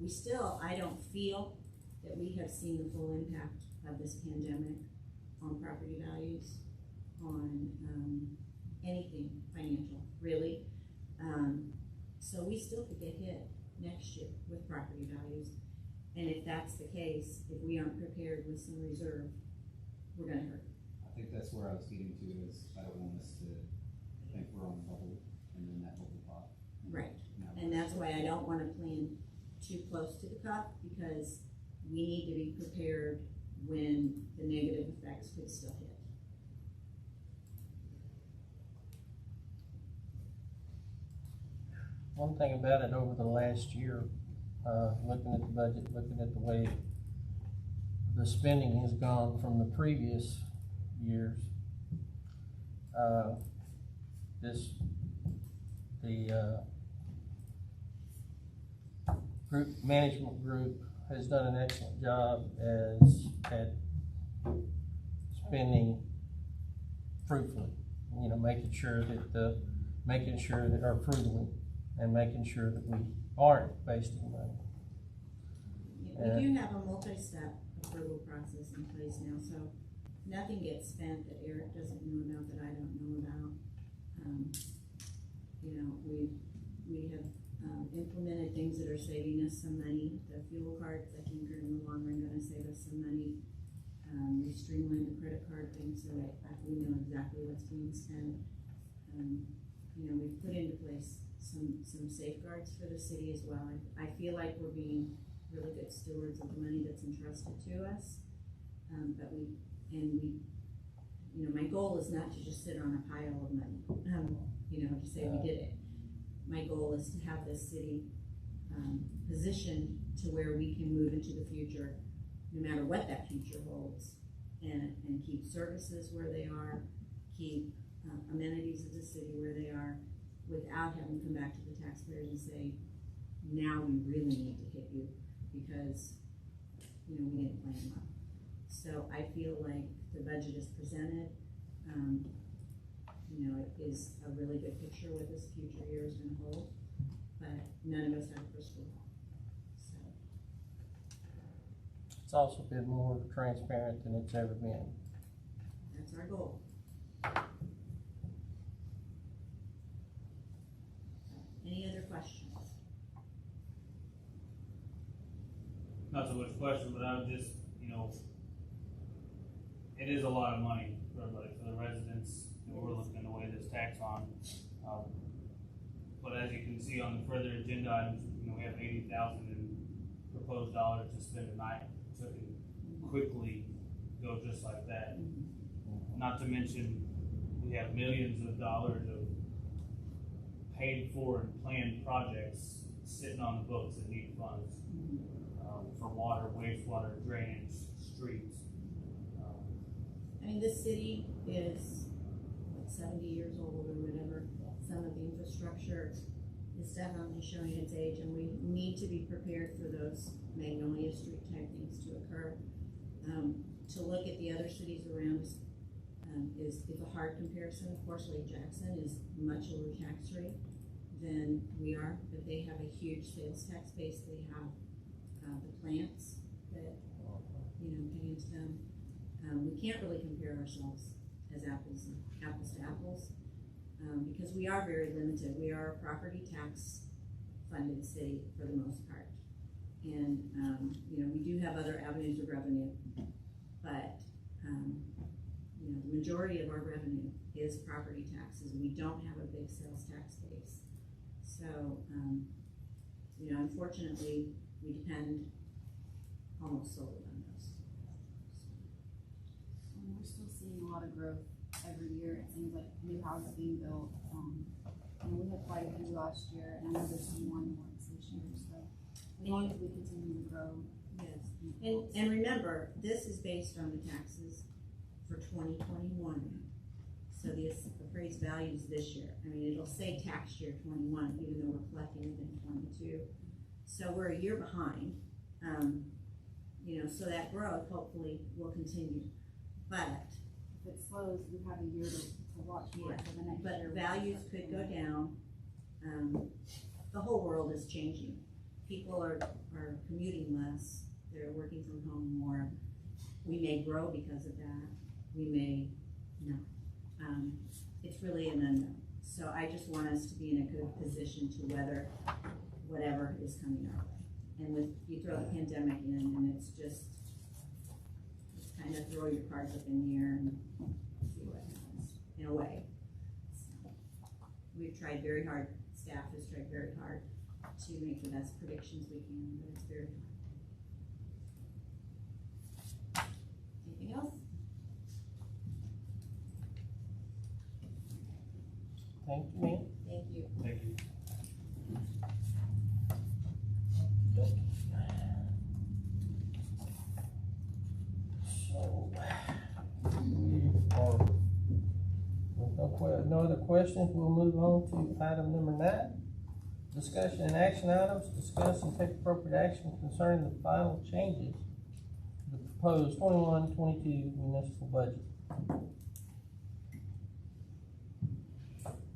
We still, I don't feel that we have seen the full impact of this pandemic on property values, on anything financial, really. So we still could get hit next year with property values. And if that's the case, if we aren't prepared with some reserve, we're gonna hurt. I think that's where I was getting to, is I don't want us to think we're on a bubble and then that bubble pop. Right. And that's why I don't wanna plan too close to the cup, because we need to be prepared when the negative effects could still hit. One thing about it over the last year, looking at the budget, looking at the way the spending has gone from the previous years, the management group has done an excellent job at spending fruitfully, you know, making sure that our frugally, and making sure that we aren't wasting money. Yeah, we do have a multi-step approval process in place now, so nothing gets spent that Eric doesn't know about, that I don't know about. You know, we have implemented things that are saving us some money. The fuel cards, I think, are in the long run gonna save us some money. We streamlined the credit card thing so that we know exactly what's being spent. You know, we've put into place some safeguards for the city as well. I feel like we're being really good stewards of the money that's entrusted to us. But you know, my goal is not to just sit on a pile of money, you know, to say we did it. My goal is to have this city positioned to where we can move into the future, no matter what that future holds, and keep services where they are, keep amenities of the city where they are, without having to come back to the taxpayers and say, now we really need to hit you because, you know, we didn't plan well. So I feel like the budget is presented, you know, it is a really good picture what this future year is gonna hold, but none of us have a crystal ball, so. It's also been more transparent than it's ever been. That's our goal. Any other questions? Not so much question, but I would just, you know, it is a lot of money for everybody, for the residents that we're looking to weigh this tax on. But as you can see on the further agenda items, you know, we have 80,000 in proposed dollars to spend tonight, so it can quickly go just like that. Not to mention, we have millions of dollars of paid for and planned projects sitting on the books that need funds for water, wastewater, drainage, streets. I mean, this city is, what, 70 years old or whatever. Some of the infrastructure is definitely showing its age, and we need to be prepared for those Magnolia Street type things to occur. To look at the other cities around us is a hard comparison. Of course, Lake Jackson is much lower tax rate than we are, but they have a huge sales tax base. They have the plants that, you know, pay into them. We can't really compare ourselves as apples to apples, because we are very limited. We are a property tax funded city for the most part. And, you know, we do have other avenues of revenue, but, you know, the majority of our revenue is property taxes. We don't have a big sales tax base. So, you know, unfortunately, we depend almost solely on those. We're still seeing a lot of growth every year. It seems like new houses being built. And we had quite a few last year, and I know there's some more this year. So as long as we continue to grow. Yes. And remember, this is based on the taxes for 2021. So the appraised values this year, I mean, it'll say tax year 21, even though we're collecting it in 22. So we're a year behind, you know, so that growth hopefully will continue. But If it slows, we have a year to watch for it for the next year. But values could go down. The whole world is changing. People are commuting less. They're working from home more. We may grow because of that. We may not. It's really an unknown. So I just want us to be in a good position to weather whatever is coming our way. And you throw the pandemic in, and it's kind of throw your cards up in the air and see what happens, in a way. So we've tried very hard, staff has tried very hard to make the best predictions we can, but it's very hard. Anything else? Thank you, ma'am. Thank you. Thank you. So, with no other questions, we'll move on to item number 9. Discussion and action items. Discuss and take appropriate action concerning the final changes to the proposed 21-22 municipal budget.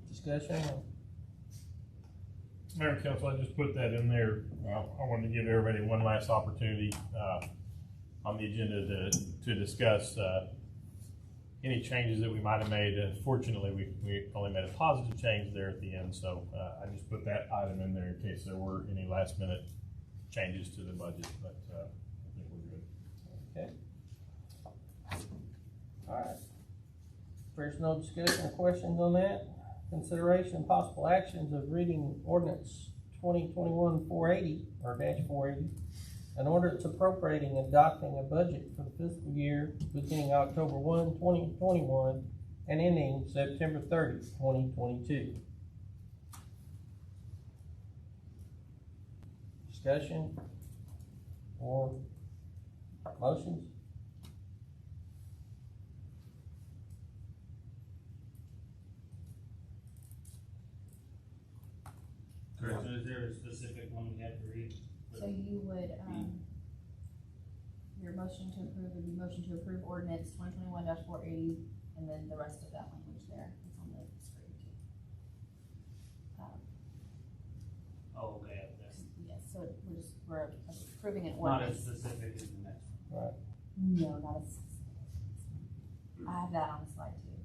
Discussion. Mayor and Council, I just put that in there. I wanted to give everybody one last opportunity on the agenda to discuss any changes that we might have made. Fortunately, we only made a positive change there at the end, so I just put that item in there in case there were any last minute changes to the budget, but I think we're good. Okay. All right. If there's no discussion or questions on that, consideration and possible actions of reading ordinance 2021-480 or -480, an ordinance appropriating and adopting a budget for the fiscal year beginning October 1, 2021 and ending September 30, 2022. Discussion or motions? Correct, so is there a specific one we have to read? So you would, your motion to approve would be motion to approve ordinance 2021-480, and then the rest of that language there is on the screen too. Oh, okay, that's Yes, so we're approving an not as ordinance. specific as the next one. Right. No, not as. I have that on the slide too.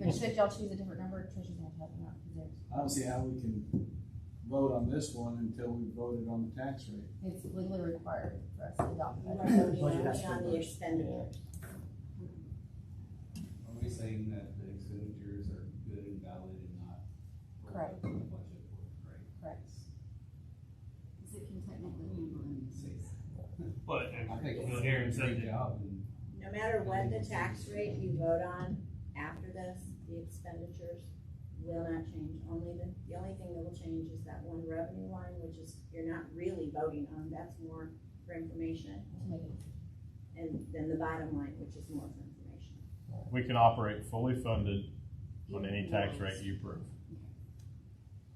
But should y'all choose a different number, Tricia's gonna help me out, because there's, I don't see how we can vote on this one until we voted on the tax rate. it's legally required for us to adopt We're that. voting on the expenditure. Are we saying that the expenditures are good and valid and not? Correct. The budget for, right? Correct. Cause it can technically handle anything. But, I think go it's here and a said great that, job and No matter what the tax rate you vote on after this, the expenditures will not change. The only thing that will change is that one revenue line, which is, you're not really voting on, that's more for information. And then the bottom line, which is more for information. We can operate fully funded on any tax rate you approve.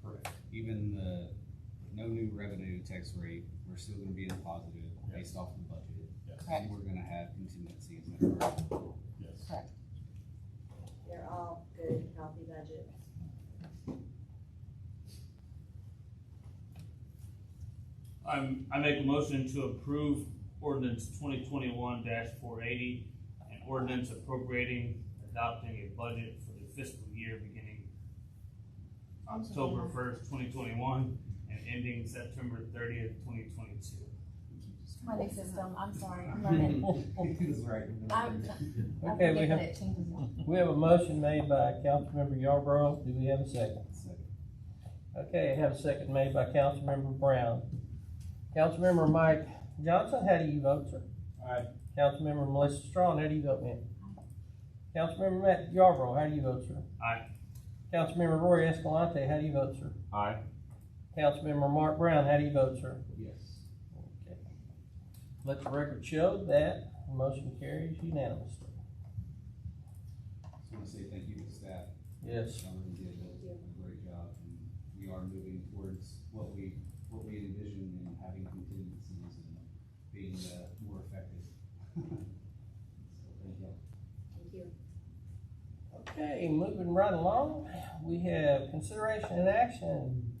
correct. Even the no new revenue tax rate, we're still gonna be in the positive based off the budget. Yes. Correct. We're gonna have contingency in there. Yes. Correct. They're all good, healthy budgets. I make a motion to approve ordinance 2021-480, an ordinance appropriating, adopting a budget for the fiscal year beginning October 1st, 2021, and ending September 30th, 2022. My new system, I'm sorry, I'm learning. He's right. I'm Okay, we forgetting have, that it changes. we have a motion made by Councilmember Yarborough. Do we have a second? Okay, I have a second made by Councilmember Brown. Councilmember Mike Johnson, how do you vote, sir? Aye. Councilmember Melissa Strawn, how do you vote, ma'am? Councilmember Matt Yarborough, how do you vote, sir? Aye. Councilmember Roy Escalante, how do you vote, sir? Aye. Councilmember Mark Brown, how do you vote, sir? Yes. Okay. Let the record show that the motion carries unanimously. So wanna say thank you to staff. Yes. Really did a great job, and we are moving towards what we had envisioned in having contingencies and being, more effective. So, thank you. Thank you. Okay, moving right along, we have consideration and action,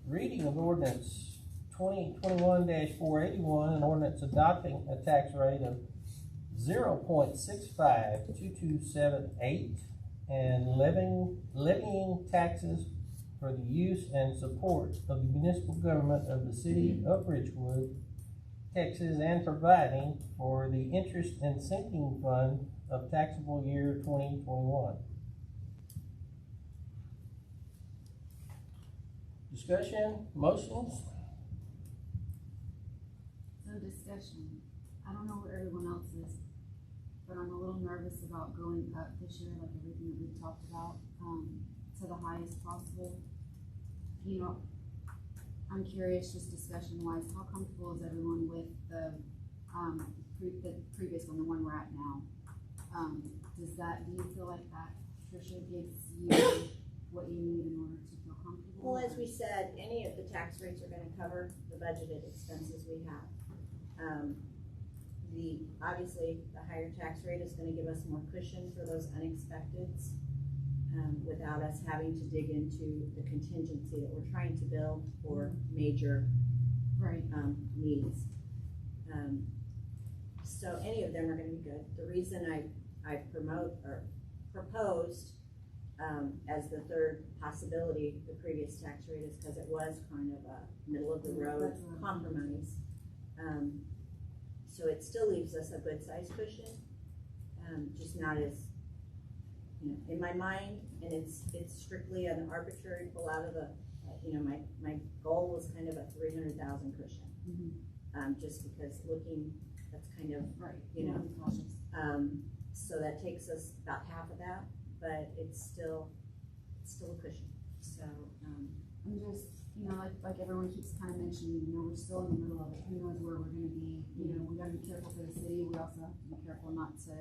reading of ordinance 2021-481, an ordinance adopting a tax rate of 0.652278 and levying taxes for the use and support of the municipal government of the city of Richwood, Texas, and providing for the interest and sinking fund of taxable year 2021. Discussion, motions? So discussion, I don't know where everyone else is, but I'm a little nervous about going up this year, like everything that we've talked about, to the highest possible. You know, I'm curious, just discussion wise, how comfortable is everyone with the previous one, the one we're at now? Do you feel like that, Tricia, gives you what you need in order to feel comfortable? Well, as we said, any of the tax rates are gonna cover the budgeted expenses we have. Obviously, the higher tax rate is gonna give us more cushion for those unexpecteds, without us having to dig into the contingency that we're trying to build for major, Right. needs. So any of them are gonna be good. The reason I proposed, as the third possibility, the previous tax rate, is because it was kind of a middle of the road compromise. So it still leaves us a good size cushion, just not as, in my mind, and it's strictly an arbitrary pull out of the, my goal was kind of a 300,000 cushion. Mm-hmm. Just because that's kind of, Right. Cautious. So that takes us about half of that, but it's still a cushion, so, I'm just, like everyone keeps kind of mentioning, we're still in the middle of it, who knows where we're gonna be, we gotta be careful for the city, we also have to be careful not to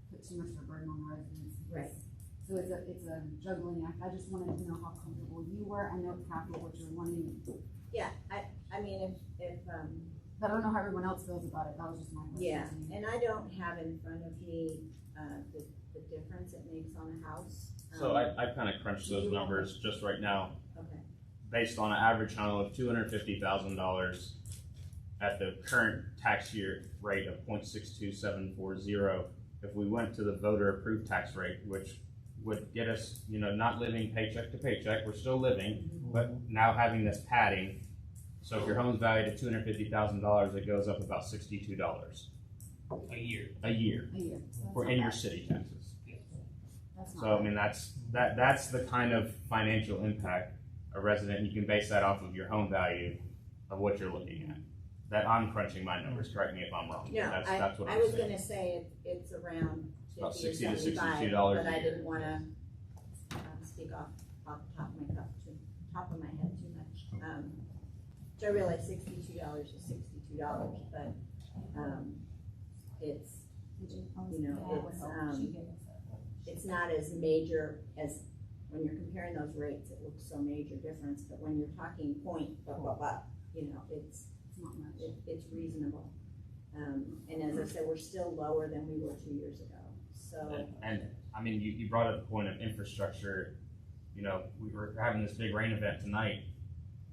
put too much of a burden on the residents. Right. So it's a juggling act, I just wanted to know how comfortable you were, I know it's half of what you're wanting, yeah, I mean, if, but I don't know how everyone else feels about it, that was just my question. yeah, to you. and I don't have in front of me, the difference it makes on a house. So I kind of crunched those numbers just right now, Okay, based on an average home of $250,000 at the current tax year rate of 0.62740. If we went to the voter approved tax rate, which would get us, not living paycheck to paycheck, we're still living, but now having this padding. So if your home's valued at $250,000, it goes up about $62 A year. a year A year. for in your city taxes. That's not So I mean, that's the kind of financial impact a resident, you can base that off of your home value of what you're looking at. That I'm crunching my numbers, correct me if I'm wrong. no, That's what I I'm was saying. gonna say it's around About 50 or $60 to 75, $62 but a I year. didn't wanna, speak off the top of my head too much. So I realize $62 is $62, but, it's, Did you? it's not as major as, when you're comparing those rates, it looks so major difference, but when you're talking point, blah, blah, blah, it's not much. it's reasonable. And as I said, we're still lower than we were 2 years ago, so. And I mean, you brought up the point of infrastructure. We were having this big rain event tonight.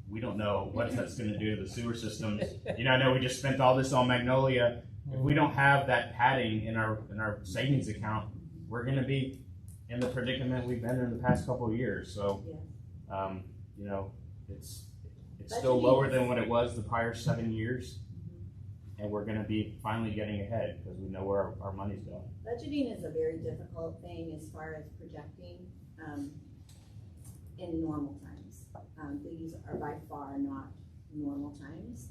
We don't know what that's gonna do to the sewer systems. I know we just spent all this on Magnolia. If we don't have that padding in our savings account, we're gonna be in the predicament we've been in the past couple of years. So, it's still lower than what it was the prior 7 years. And we're gonna be finally getting ahead because we know where our money's going. Budgeting is a very difficult thing as far as projecting, in normal times. These are by far not normal times.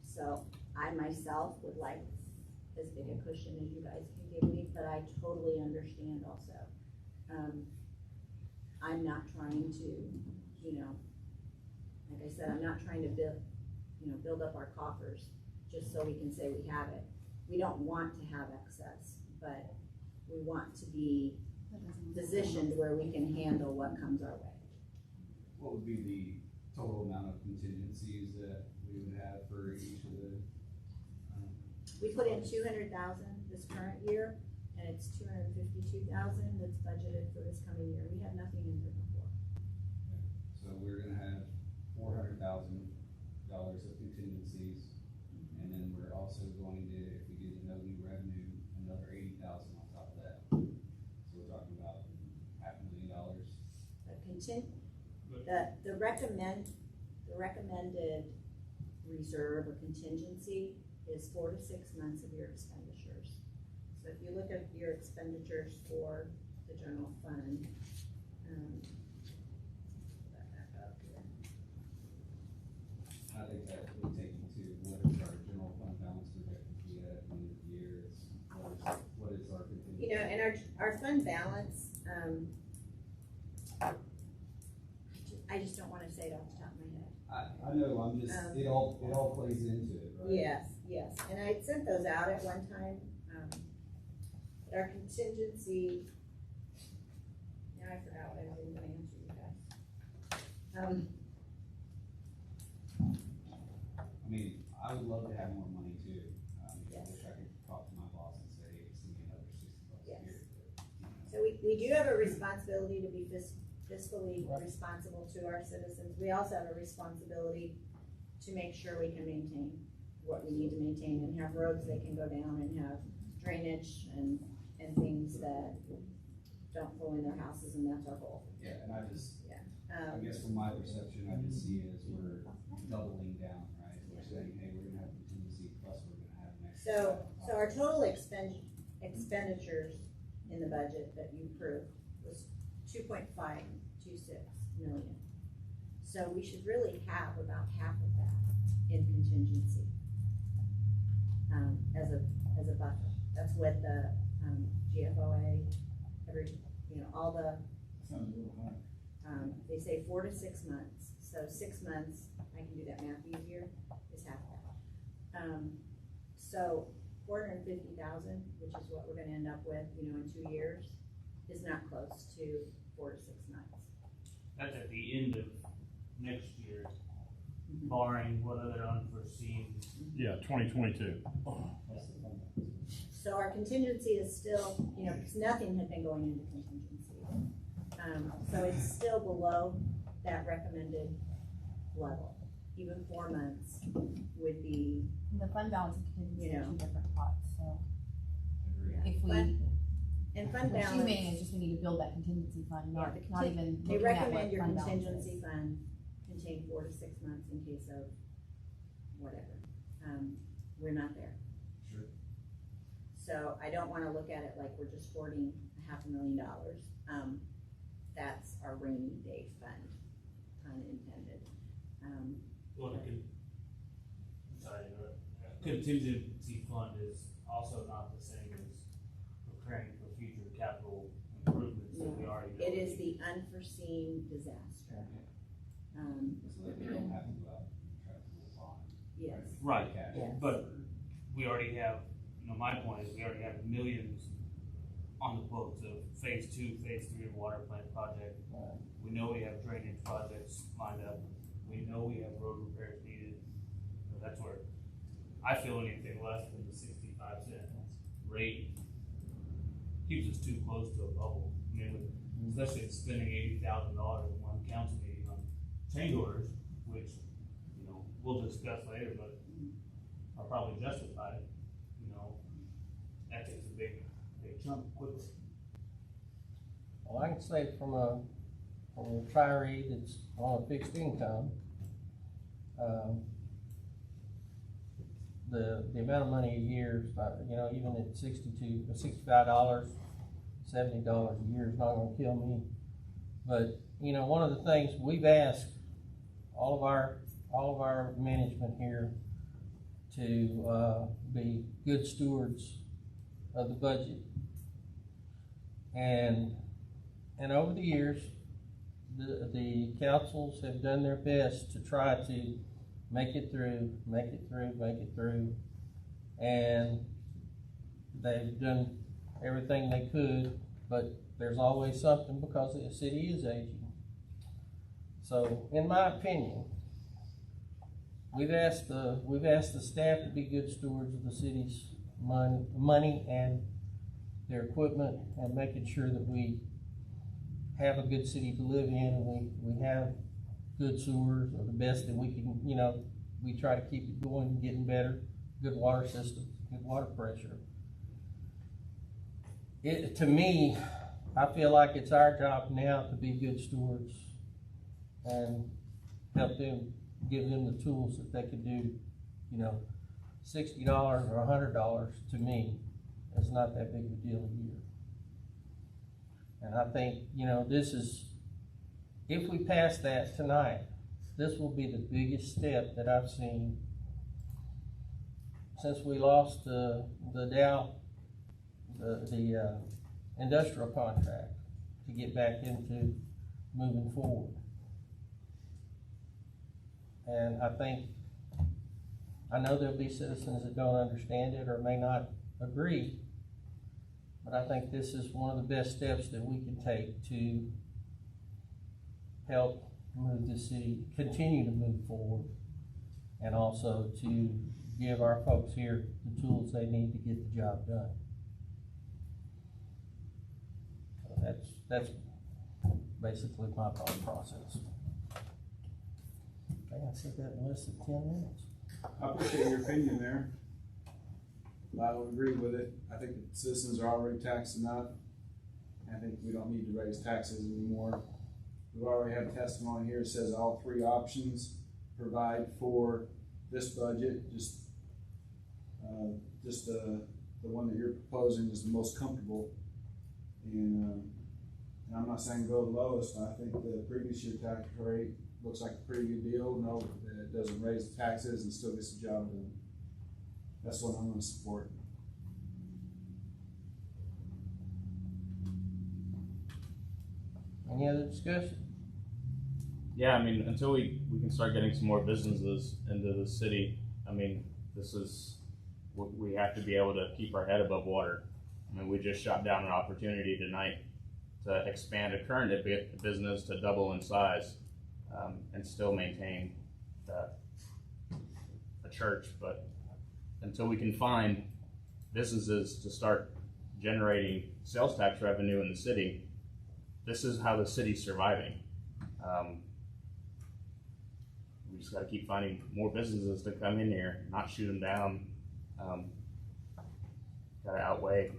So I myself would like as big a cushion as you guys can give me, but I totally understand also. I'm not trying to, like I said, I'm not trying to build up our coffers just so we can say we have it. We don't want to have excess, but we want to be positioned where we can handle what comes our way. What would be the total amount of contingencies that we would have for each of the? We put in 200,000 this current year, and it's 252,000 that's budgeted for this coming year. We had nothing in there before. So we're gonna have $400,000 of contingencies, and then we're also going to, if we get no new revenue, another 80,000 on top of that. So we're talking about $500,000. The recommended reserve or contingency is 4 to 6 months of your expenditures. So if you look at your expenditures for the general fund, back up here. I think that would take into what is our general fund balance projected to be at the end of the year, it's what is our contingency? You know, and our fund balance, I just don't wanna say it off the top of my head. I know, I'm just, it all plays into it, right? Yes, and I sent those out at one time, but our contingency, now I forgot what I was even gonna answer you guys. I mean, I would love to have more money too. I Yes. wish I could talk to my boss and say, hey, send me another $60 Yes. a year. But, So we do have a responsibility to be fiscally responsible to our citizens. We also have a responsibility to make sure we can maintain what we need to maintain and have roads that can go down and have drainage and things that don't go in their houses, and that's our goal. yeah, and I Um, guess from my perception, I just see it as we're doubling down, right? We're saying, hey, we're gonna have contingency plus we're gonna have an extra. So our total expenditures in the budget that you approved was 2.526 million. So we should really have about half of that in contingency, as a buffer. That's what the, GFOA, all the, Sounds a little high. they say 4 to 6 months. So 6 months, I can do that math easier, is half that. So 450,000, which is what we're gonna end up with, in 2 years, is not close to 4 to 6 months. That's at the end of next year, barring what other unforeseen. Yeah, 2022. So our contingency is still, because nothing had been going into contingency. So it's still below that recommended level. Even 4 months would be, The fund balance and contingency are You know. two different pots, so Agreed. if we, and fund what you balance, mean is just we need to build that contingency fund, Yeah, not, the not even they looking at what recommend your fund balance contingency is. fund contain 4 to 6 months in case of whatever. We're not there. Sure. So I don't wanna look at it like we're just hoarding $500,000. That's our rainy day fund, pun intended. Well, contingency fund is also not the same as preparing for future capital improvements that we already know. It is the unforeseen disaster. So that we don't have to go out and try to pull a bond. Yes. Right, Cash. Yes. but we already have, my point is, we already have millions on the books of phase 2, phase 3 of water plant project. We know we have drainage projects lined up, we know we have road repairs needed. So that's where I feel anything less than the 65-cent rate keeps us too close to a bubble. I mean, especially spending $80,000 in one council meeting on change orders, which, we'll discuss later, but are probably justified, that takes a big chunk quickly. Well, I can say from a retiree that's on a fixed income, the amount of money a year, even at $65, $70 a year is not gonna kill me. But, one of the things we've asked all of our management here to, be good stewards of the budget. And over the years, the councils have done their best to try to make it through, and they've done everything they could, but there's always something because the city is aging. So, in my opinion, we've asked the staff to be good stewards of the city's money and their equipment, and making sure that we have a good city to live in, and we have good sewers, or the best that we can, we try to keep it going and getting better, good water systems, good water pressure. To me, I feel like it's our job now to be good stewards and help them, give them the tools that they can do. $60 or $100 to me is not that big of a deal a year. And I think, if we pass that tonight, this will be the biggest step that I've seen since we lost the Dow, the industrial contract, to get back into moving forward. And I know there'll be citizens that don't understand it or may not agree, but I think this is one of the best steps that we can take to help move the city, continue to move forward, and also to give our folks here the tools they need to get the job done. So that's basically my thought process. I think I said that in less than 10 minutes. I appreciate your opinion there. I would agree with it. I think the citizens are already taxed enough. I think we don't need to raise taxes anymore. We already have testimony here that says all three options provide for this budget. Just the one that you're proposing is the most comfortable. And I'm not saying go the lowest. I think the previous year tax rate looks like a pretty good deal. No, that it doesn't raise the taxes and still gets the job done. That's what I'm going to support. Any other discussion? Yeah, I mean, until we can start getting some more businesses into the city, we have to be able to keep our head above water. I mean, we just shot down an opportunity tonight to expand a current business to double in size, and still maintain a church. But until we can find businesses to start generating sales tax revenue in the city, this is how the city's surviving. We just got to keep finding more businesses to come in here, not shoot them down. Got to outweigh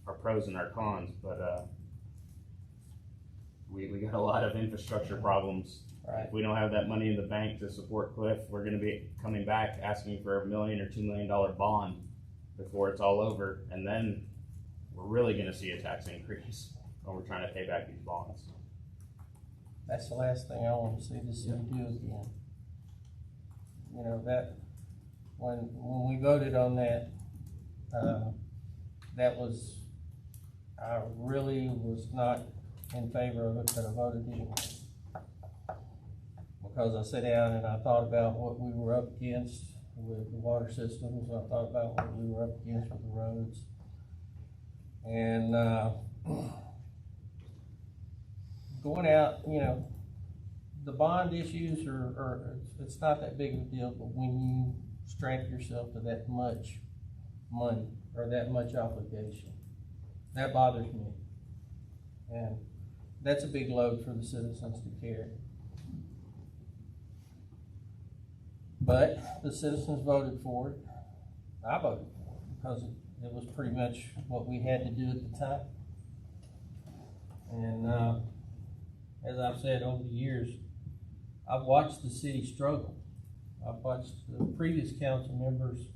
our pros and our cons, but we got a lot of infrastructure problems. Right. If we don't have that money in the bank to support Cliff, we're going to be coming back asking for $1 million or $2 million bond before it's all over, and then we're really going to see a tax increase when we're trying to pay back these bonds. That's the last thing I want to see the city do again. That when we voted on that, I really was not in favor of it, but I voted anyway. Because I sat down and I thought about what we were up against with the water systems, I thought about what we were up against with the roads. And going out, the bond issues it's not that big of a deal, but when you strap yourself to that much money or that much obligation, that bothers me. And that's a big load for the citizens to carry. But the citizens voted for it. I voted for it because it was pretty much what we had to do at the time. And as I've said over the years, I've watched the city struggle. I've watched the previous council members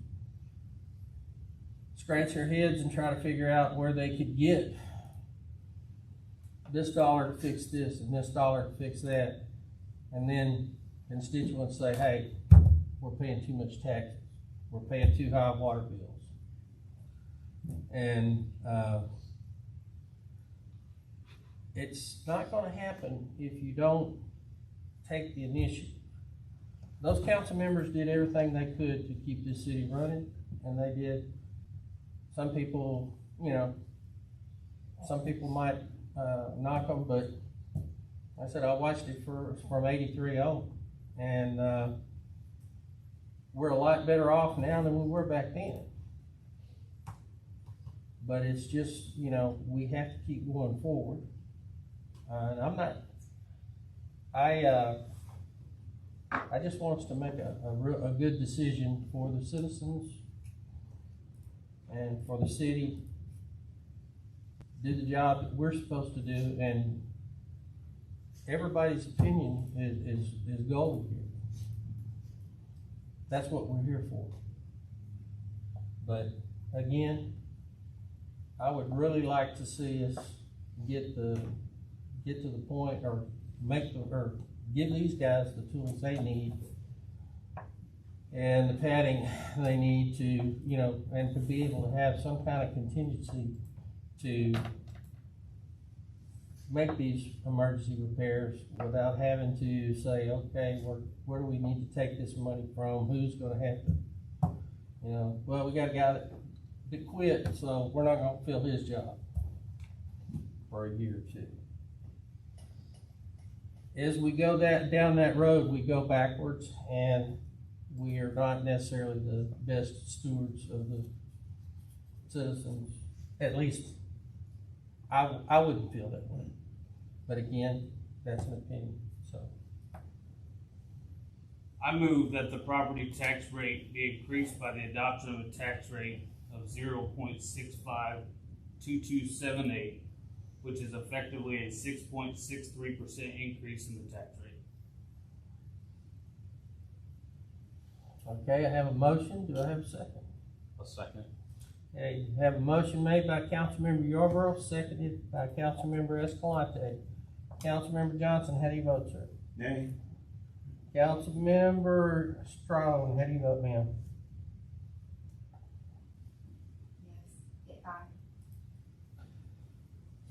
scratch their heads and try to figure out where they could get this dollar to fix this and this dollar to fix that. And then constituents say, hey, we're paying too much taxes. We're paying too high water bills. And it's not going to happen if you don't take the initiative. Those council members did everything they could to keep this city running, and they did. Some people you know, some people might, knock them, but like I said, I watched it from 83 on, and, we're a lot better off now than we were back then. But it's just, you know, we have to keep going forward. And I just want us to make a good decision for the citizens and for the city. Do the job that we're supposed to do, and everybody's opinion is gold here. That's what we're here for. But again, I would really like to see us get to the point, or give these guys the tools they need and the padding they need to, you know, and to be able to have some kind of contingency to make these emergency repairs without having to say, okay, where do we need to take this money from? Who's gonna have to, you know, well, we got a guy that quit, so we're not gonna fill his job for a year or two. As we go down that road, we go backwards, and we are not necessarily the best stewards of the citizens. At least, I wouldn't feel that way. But again, that's an opinion, so. I move that the property tax rate be increased by the adoption of a tax rate of 0.652278, which is effectively a 6.63% increase in the tax rate. Okay, I have a motion. Do I have a second? A second. Okay, you have a motion made by Councilmember Yarborough, seconded by Councilmember Escalante. Councilmember Johnson, how do you vote, sir? Nay. Councilmember Strong, how do you vote, ma'am? Yes, aye.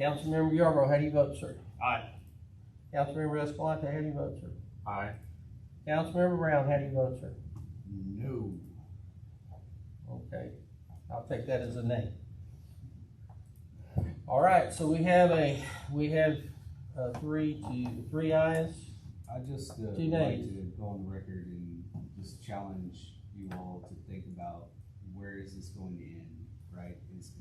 Councilmember Yarborough, how do you vote, sir? Aye. Councilmember Escalante, how do you vote, sir? Aye. Councilmember Brown, how do you vote, sir? No. Okay, I'll take that as a nay. All right, so we have three ayes. I just would Two like nays. to go on the record and just challenge you all to think about, where is this going to end, right?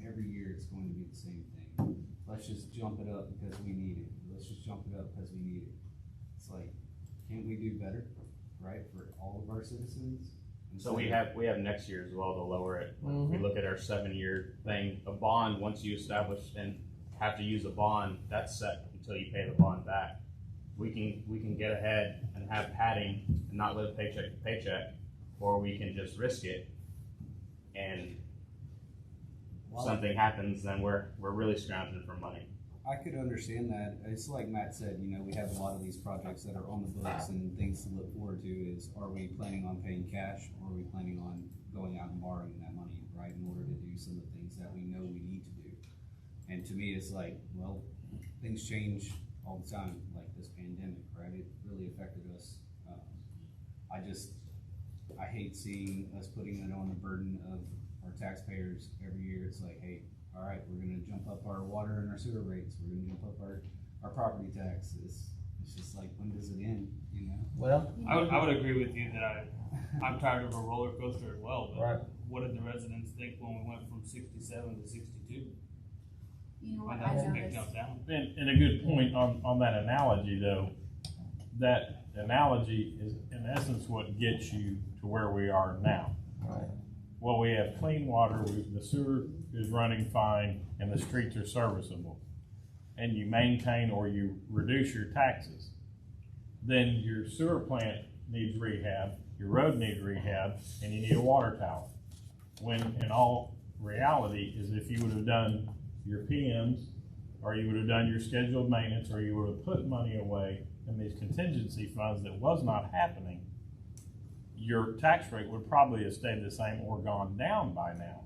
Every year it's going to be the same thing. Let's just jump it up because we need it. Let's just jump it up because we need it. It's like, can't we do better, right, for all of our citizens? So we have next year as well to lower it. When we look at our 7-year thing, a bond, once you establish and have to use a bond, that's set until you pay the bond back. We can get ahead and have padding and not live paycheck to paycheck, or we can just risk it, and something happens, then we're really scrounging for money. I could understand that. It's like Matt said, you know, we have a lot of these projects that are on the books, and things to look forward to is, are we planning on paying cash, or are we planning on going out and borrowing that money, right, in order to do some of the things that we know we need to do. And to me, it's like, well, things change all the time, like this pandemic, right? It really affected us. I hate seeing us putting it on the burden of our taxpayers every year. It's like, hey, all right, we're gonna jump up our water and our sewer rates. We're gonna jump up our property taxes. It's just like, when does it end, you know? Well, I would agree with you that I'm tired of a roller coaster as well, but right. what did the residents think when we went from 67 to 62? You know what, And I that's a big noticed, jump down. And a good point on that analogy, though. That analogy is in essence what gets you to where we are now. Right. Well, we have clean water, the sewer is running fine, and the streets are serviceable. And you maintain or you reduce your taxes. Then your sewer plant needs rehab, your road needs rehab, and you need a water tower. When in all reality is, if you would have done your PMs, or you would have done your scheduled maintenance, or you would have put money away in these contingency funds that was not happening, your tax rate would probably have stayed the same or gone down by now.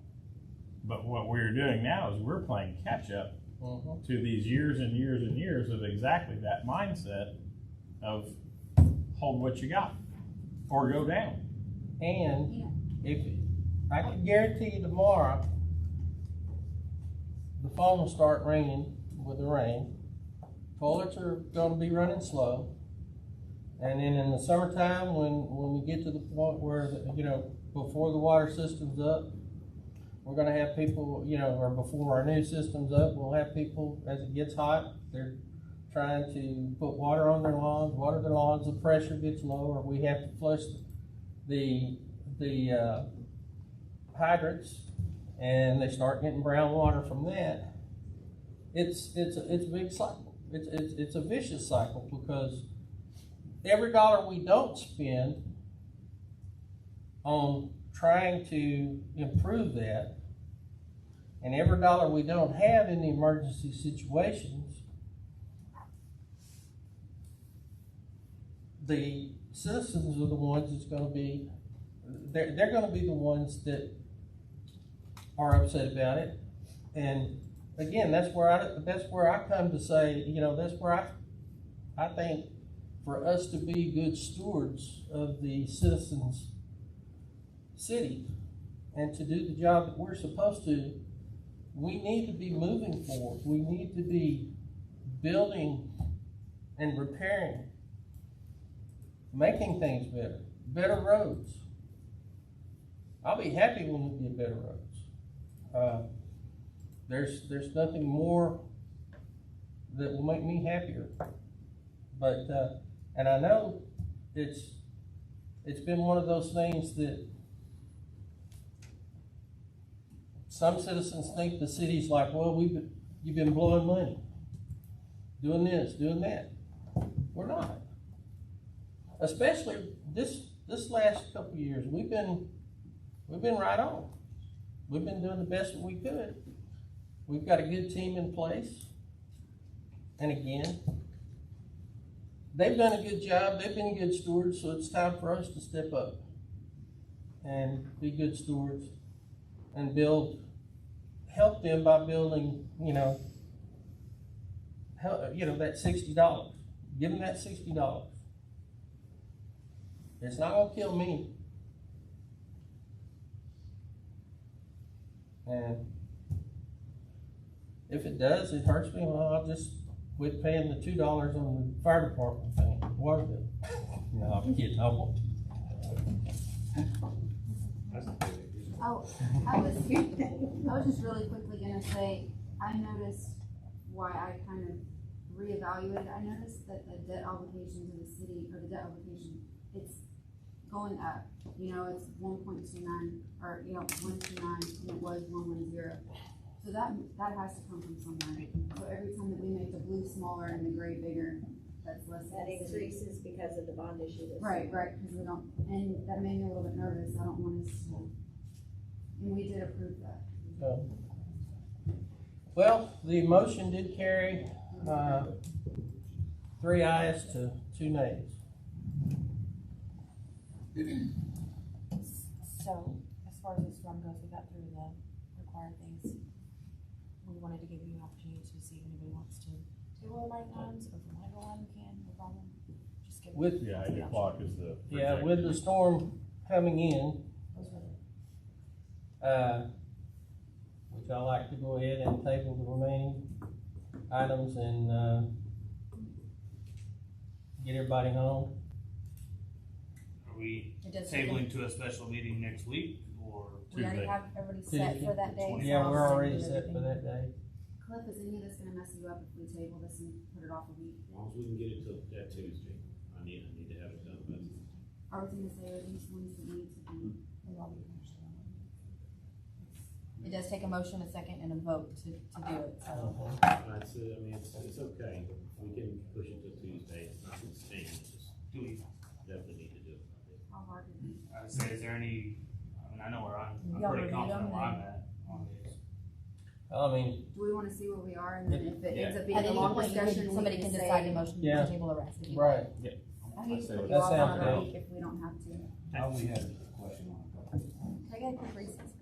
But what we're doing now is we're playing catch up to these years and years and years of exactly that mindset of hold what you got or go down. And if I can guarantee you tomorrow, the phone will start ringing with the rain. Toilets are gonna be running slow. And then in the summertime, when we get to the point where, before the water system's up, we're gonna have people, or before our new system's up, we'll have people, as it gets hot, they're trying to put water on their lawns, water their lawns, the pressure gets low, or we have to flush the hydrants, and they start getting brown water from that. It's a big cycle. It's a vicious cycle, because every dollar we don't spend on trying to improve that, and every dollar we don't have in the emergency situations, the citizens are the ones that's going to be, they're going to be the ones that are upset about it. And again, that's where I come to say, that's where I think for us to be good stewards of the citizens' city and to do the job that we're supposed to, we need to be moving forward. We need to be building and repairing, making things better, better roads. I'll be happy when we get better roads. There's nothing more that will make me happier. But and I know it's been one of those things that some citizens think the city's like, well, you've been blowing money, doing this, doing that. We're not. Especially this last couple of years, we've been right on. We've been doing the best that we could. We've got a good team in place. And again, they've done a good job. They've been good stewards, so it's time for us to step up and be good stewards and help them by building, that $60. Give them that $60. It's not gonna kill me. And if it does, it hurts me, well, I'll just quit paying the $2 on the fire department thing, water bill. No, I'm kidding, I won't. Oh, I was just really quickly gonna say, I noticed why I kind of reevaluated. I noticed that the debt obligations of the city, or the debt obligation, it's going up. It's 1.29, or 129, and it was 110. So that has to come from somewhere. So every time that we make the blue smaller and the gray bigger, that's less. That increases because of the bond issue. Right, because we don't, and that made me a little bit nervous. I don't want us to, and we did approve that. Well, the motion did carry 3 ayes to 2 nays. So, as far as this run goes, we got through the required things. We wanted to give you an opportunity to see if anybody wants to table the right times, or if we want to go on, we can, no problem. Just give With, Yeah, 8 o'clock is the. yeah, with the storm coming in, which I like to go ahead and table the remaining items and get everybody home. Are we It does tabling to a special meeting next week, or We already Tuesday? have everybody set for that day. so Yeah, I'll we're send already you set for everything. that day. Cliff, is any of this gonna mess you up if we table this and put it off a week? As long as we can get it till that Tuesday, I need to have it done by Tuesday. I was gonna say, are these ones that need to be? We'll all be finished then. It does take a motion, a second, and a vote to do it, so. Alright, so, it's okay, we can push it till Tuesday, it's not gonna stand, it's just Do we, definitely need to do it. How hard is it? I would say, is there any, I know where I'm Y'all pretty review confident them where I'm and- at on this. I mean, Do we wanna see where we are, and then if it ends up being At a any long point, discussion, we somebody can say, decide to motion Yeah. to table the rest. if you right. I hate to That put you That off sounds another good. week if we don't have to. I only had a question on it. Take a quick recess.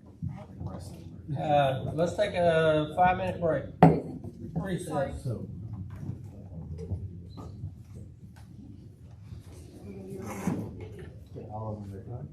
Let's take a 5-minute break. Recess. So. All of them are done?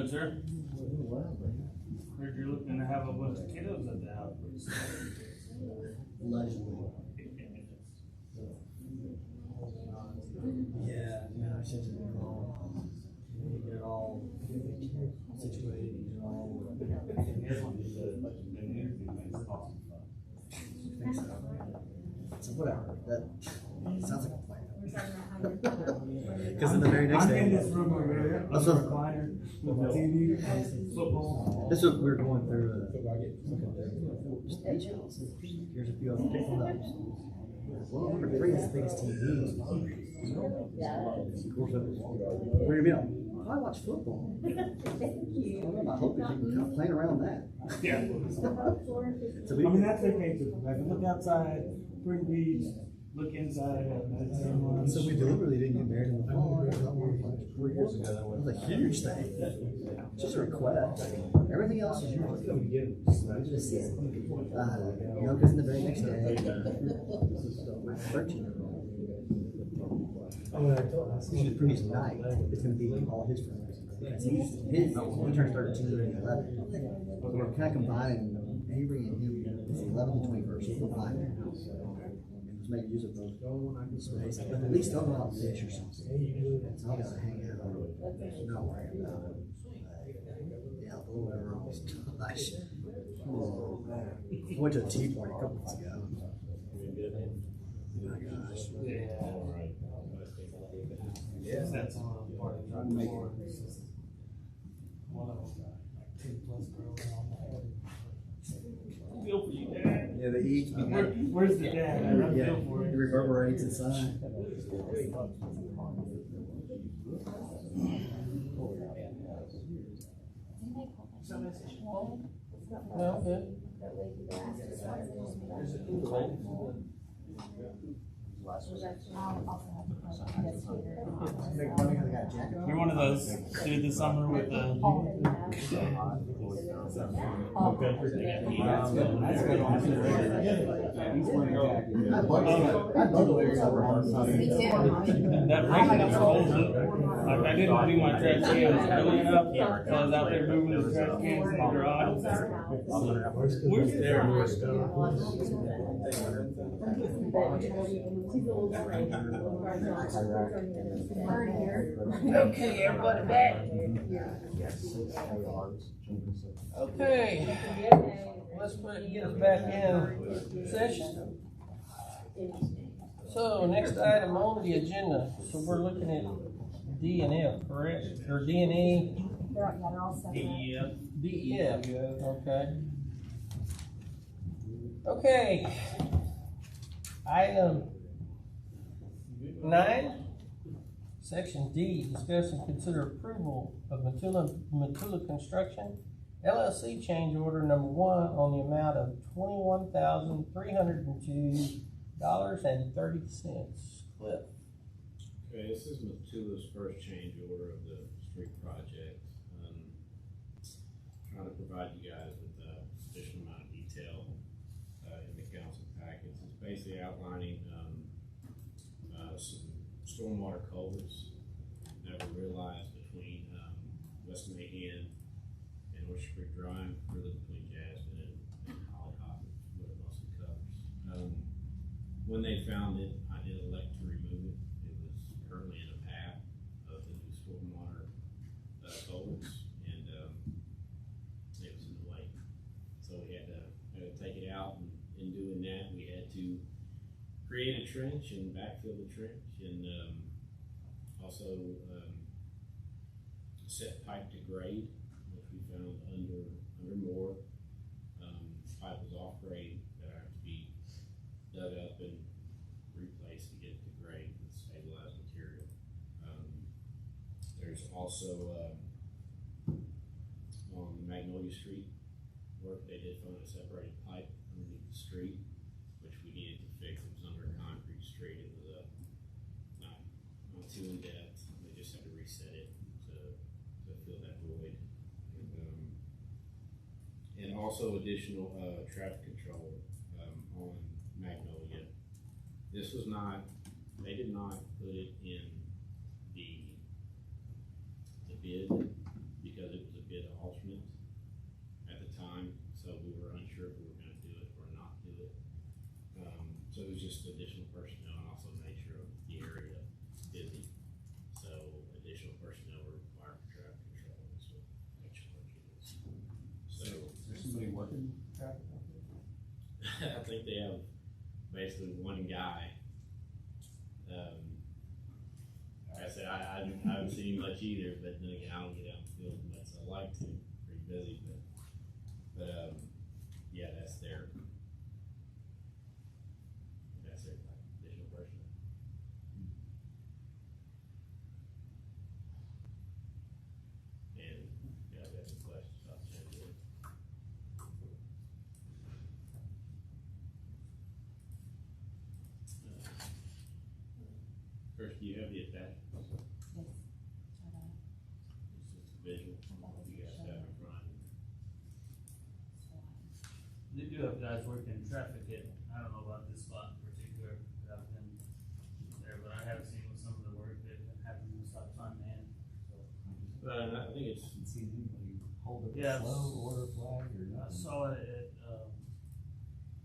good, sir. Heard you're looking to have a bunch of kiddos at the house. Yeah, no, it's just, you get it all situated, you get all. So whatever, that sounds like a plan. Cause then the very next day. I'm in this room over here. That's what- Recliner with the TV, football. This is what we were going through, just beach houses. Here's a few of them, pick one of those. Well, number 3 is the biggest TV. Of course, where you been? I watch football. I hope that you can kind of plan around that. Yeah. So I mean, that's okay too. Like, look outside, pretty beach, look inside. So we deliberately didn't get married in the fall. 4 years ago. That was a huge thing. It's just a request. Everything else is usually just, because in the very next day, my 13-year-old, usually the previous night, it's going to be all his friends. He turns 13 and 11. So we're kind of combining Avery and him. It's 11 to 21st. So we're fine. Just make use of those space, but at least they'll go out and fish or something. So I'll just hang out. Not worry about it. Yeah, the little girl was gosh. I went to a tea party a couple months ago. Oh my gosh. Yeah, that's all part of the Make it. One of them got like 2+ girls on the feel for you, Dad. Yeah, they eat. Where's the dad? I Yeah, feel for it you. reverberates inside. No, good. You're one of those through the summer with the. That rain controls it. Like, I didn't do my trash cans early enough, so I was out there moving the trash cans in the garage. Where's Okay, everybody back. Okay, let's get us back in session. So next item on the agenda, so we're looking at D and F, correct? Or D and E? They're all separate. DEF, okay. Okay. Item 9, Section D, discuss and consider approval of Matula Construction LLC change order number 1 on the amount of $21,302.30. Cliff. Okay, this is Matula's first change order of the street project. Trying to provide you guys with a sufficient amount of detail in the council packets. It's basically outlining some stormwater culverts that were realized between West Mahan and Orchard Creek Drive, really between Jasmine and Hollyhock, what it mostly covers. When they found it, I did elect to remove it. It was currently in a path of the new stormwater culverts, and it was in the way. So we had to take it out, and in doing that, we had to create a trench and backfill the trench, and also set pipe to grade, which we found under more. Pipe was off grade, that have to be dug up and replaced to get it to grade with stabilized material. There's also on Magnolia Street work, they did find a separated pipe underneath the street, which we needed to fix. It was under a concrete street. It was not too in depth. They just had to reset it to fill that void. And also additional traffic control on Magnolia. This was not, they did not put it in the bid because it was a did an alternate at the time, so we were unsure if we were gonna do it or not do it. So it was just additional personnel and also nature of the area busy. So additional personnel were required for traffic control, that's what extra work is. So Is there somebody working traffic? I think they have basically one guy. Like I said, I haven't seen much either, but then again, I don't get out in the field much, so I like to, pretty busy, but yeah, that's their additional person. And, yeah, I've got some questions about the change order. First, do you have the attachments? Yes. It's just a visual from what you guys have in front. They do have guys working traffic at, I don't know about this spot in particular, but I've been there, but I have seen with some of the work they've been having to stop sign man, so. I think it's, Haven't seen anybody hold up Yeah, a slow order flag or I nothing. saw it at,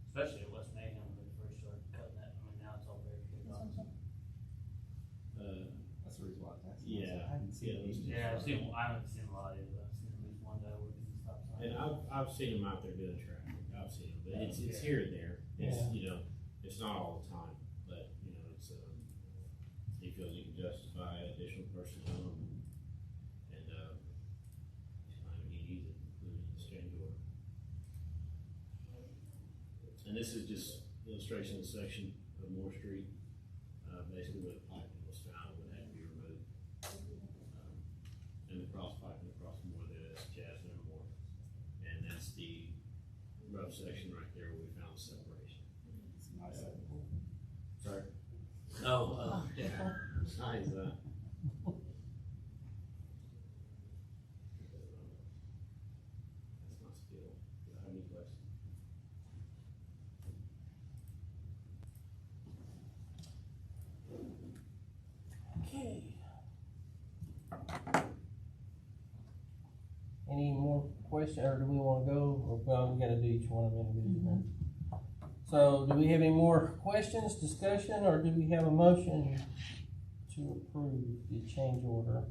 especially at West Mayhem when they first started cutting that, I mean, now it's all very big on. That's the reason why I asked. Yeah. I hadn't seen Yeah, these. Yeah, I haven't seen a lot either, I've seen at least one guy working the stop sign. and I've seen them out there doing traffic, I've seen them, but it's Yeah. here and there. It's, Yeah. you know, it's not all the time, but, you know, it's, he feels he can justify additional personnel and, finding he needs it, including the change order. And this is just illustration of the section of Moore Street, basically where the piping was found would have to be removed. And the cross piping across Moore there, that's Jasmine and Moore. And that's the rough section right there where we found separation. It's nice. Sorry? Oh, yeah, nice, that's my skill. Do I have any questions? Okay. Any more questions, or do we wanna go, or, well, we gotta do each one of them individually. So, do we have any more questions, discussion, or do we have a motion to approve the change order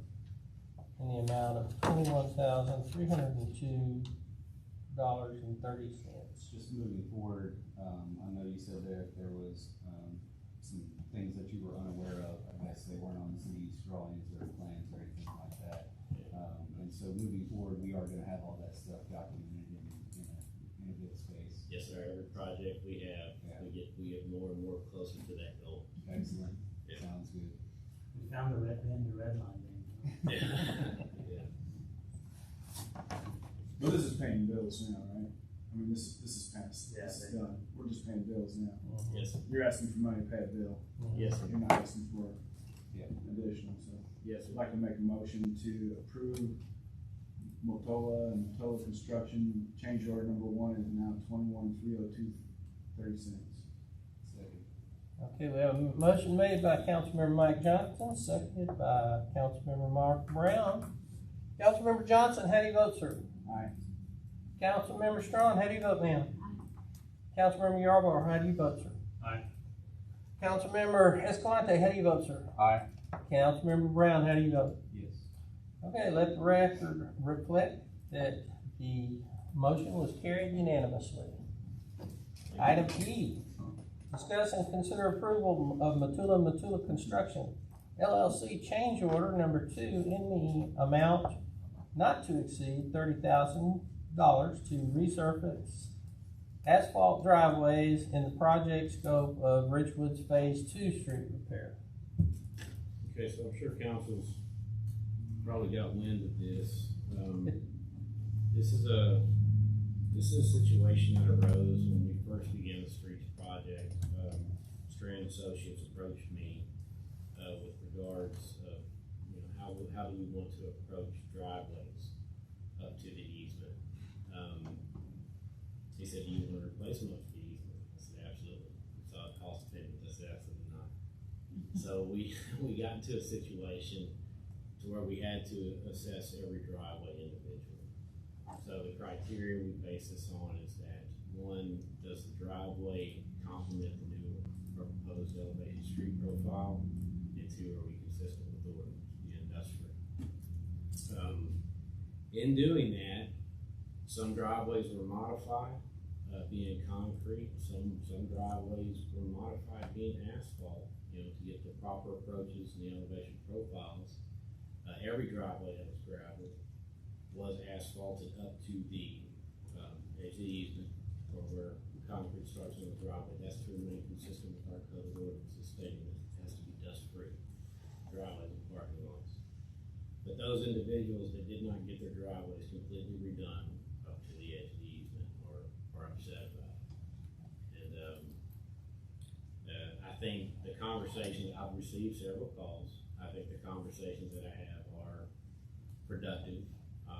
in the amount of $21,302.30? Just moving forward, I know you said that there was, some things that you were unaware of, I guess they weren't on the city's drawings or plans or anything like that. And so moving forward, we are gonna have all that stuff documented in a good space. Yes, sir, every project we have, Yeah. we get more and more closer to that goal. Excellent, Yeah. sounds good. We found the red line thing. Yeah. But this is paying bills now, right? I mean, this is past, Yeah, this is done, we're just paying bills now. Yes, sir. You're asking for money to pay a bill, Yes, sir. you're not asking for Yeah. additional, so. Yes, I'd sir. like to make a motion to approve Motola and Motola Construction change order number 1 is now $21,302.30. Second. Okay, we have a motion made by Councilmember Mike Johnson, seconded by Councilmember Mark Brown. Councilmember Johnson, how do you vote, sir? Aye. Councilmember Strawn, how do you vote, ma'am? Councilmember Yarborough, how do you vote, sir? Aye. Councilmember Escalante, how do you vote, sir? Aye. Councilmember Brown, how do you vote? Yes. Okay, let the record reflect that the motion was carried unanimously. Item E, discuss and consider approval of Matula Construction LLC change order number 2 in the amount not to exceed $30,000 to resurface asphalt driveways in the project scope of Richwood's Phase 2 street repair. Okay, so I'm sure council's probably got wind of this. This is a situation that arose when we first began the streets project. Strand Associates approached me, with regards of, you know, how do we want to approach driveways up to the easement. He said, do you want to replace them up to the easement? I said, absolutely. So it cost payment, I said, absolutely not. So we got into a situation to where we had to assess every driveway individually. So the criteria we base this on is that, one, does the driveway complement the new or proposed elevation street profile? And two, are we consistent with the ordinance, the industrial? In doing that, some driveways were modified, being concrete, some driveways were modified being asphalt, you know, to get the proper approaches and the elevation profiles. Every driveway that was gravel was asphalted up to the edge of the easement, or where concrete starts on the driveway. That's to remain consistent with our code of ordinances stating that it has to be dust-free, driveways and parking lots. But those individuals that did not get their driveways completely redone up to the edge of the easement are upset about it. And I think the conversations, I've received several calls. I think the conversations that I have are productive. I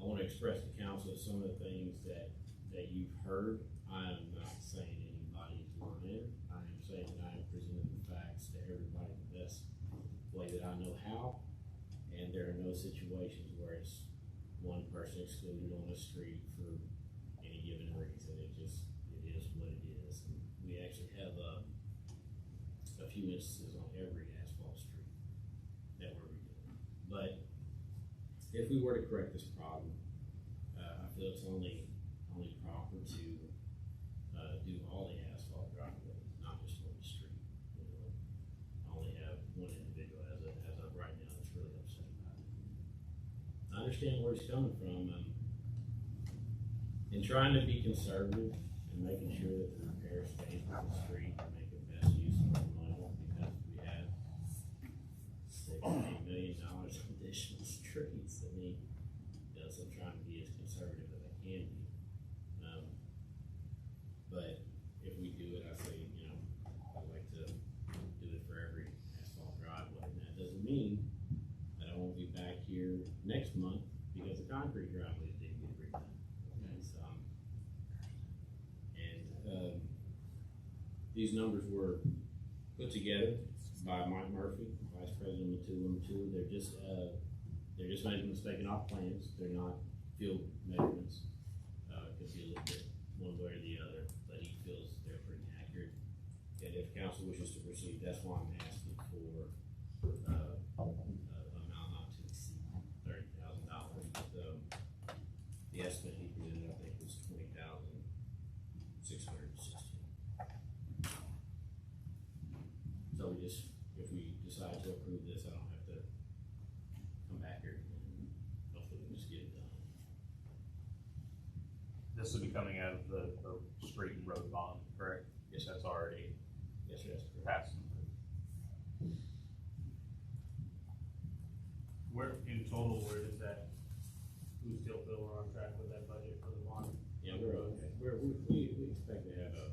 want to express to council some of the things that you've heard. I am not saying anybody's lying. I am saying that I am presenting the facts to everybody the best way that I know how. And there are no situations where it's one person excluded on the street for any given reason. It is what it is. And we actually have a few instances on every asphalt street that we're redoing. But if we were to correct this problem, I feel it's only proper to do all the asphalt driveways, not just one street. You know, I only have one individual as of right now that's really upset about it. I understand where he's coming from. In trying to be conservative and making sure that the repair stays with the street and make the best use of our money, because we have $6 million of additional streets. I mean, I'm trying to be as conservative as I can be. But if we do it, I say, you know, I'd like to do it for every asphalt driveway. And that doesn't mean that I won't be back here next month because the concrete driveways didn't get redone. Okay, so, these numbers were put together by Mike Murphy, Vice President of 212. They're just making a mistake in our plans. They're not field measurements. Could be a little bit one way or the other, but he feels they're pretty accurate. And if council wishes to proceed, that's why I'm asking for amount not to exceed $30,000. The estimate he presented, I think, was $20,616. So if we decide to approve this, I don't have to come back here and hopefully we can just get it done. This will be coming out of the street and road bond, correct? Yes, that's already. Yes, yes. Passed. Where, in total, where does that, we still feel we're on track with that budget for the bond? Yeah, we're okay. We expect to have a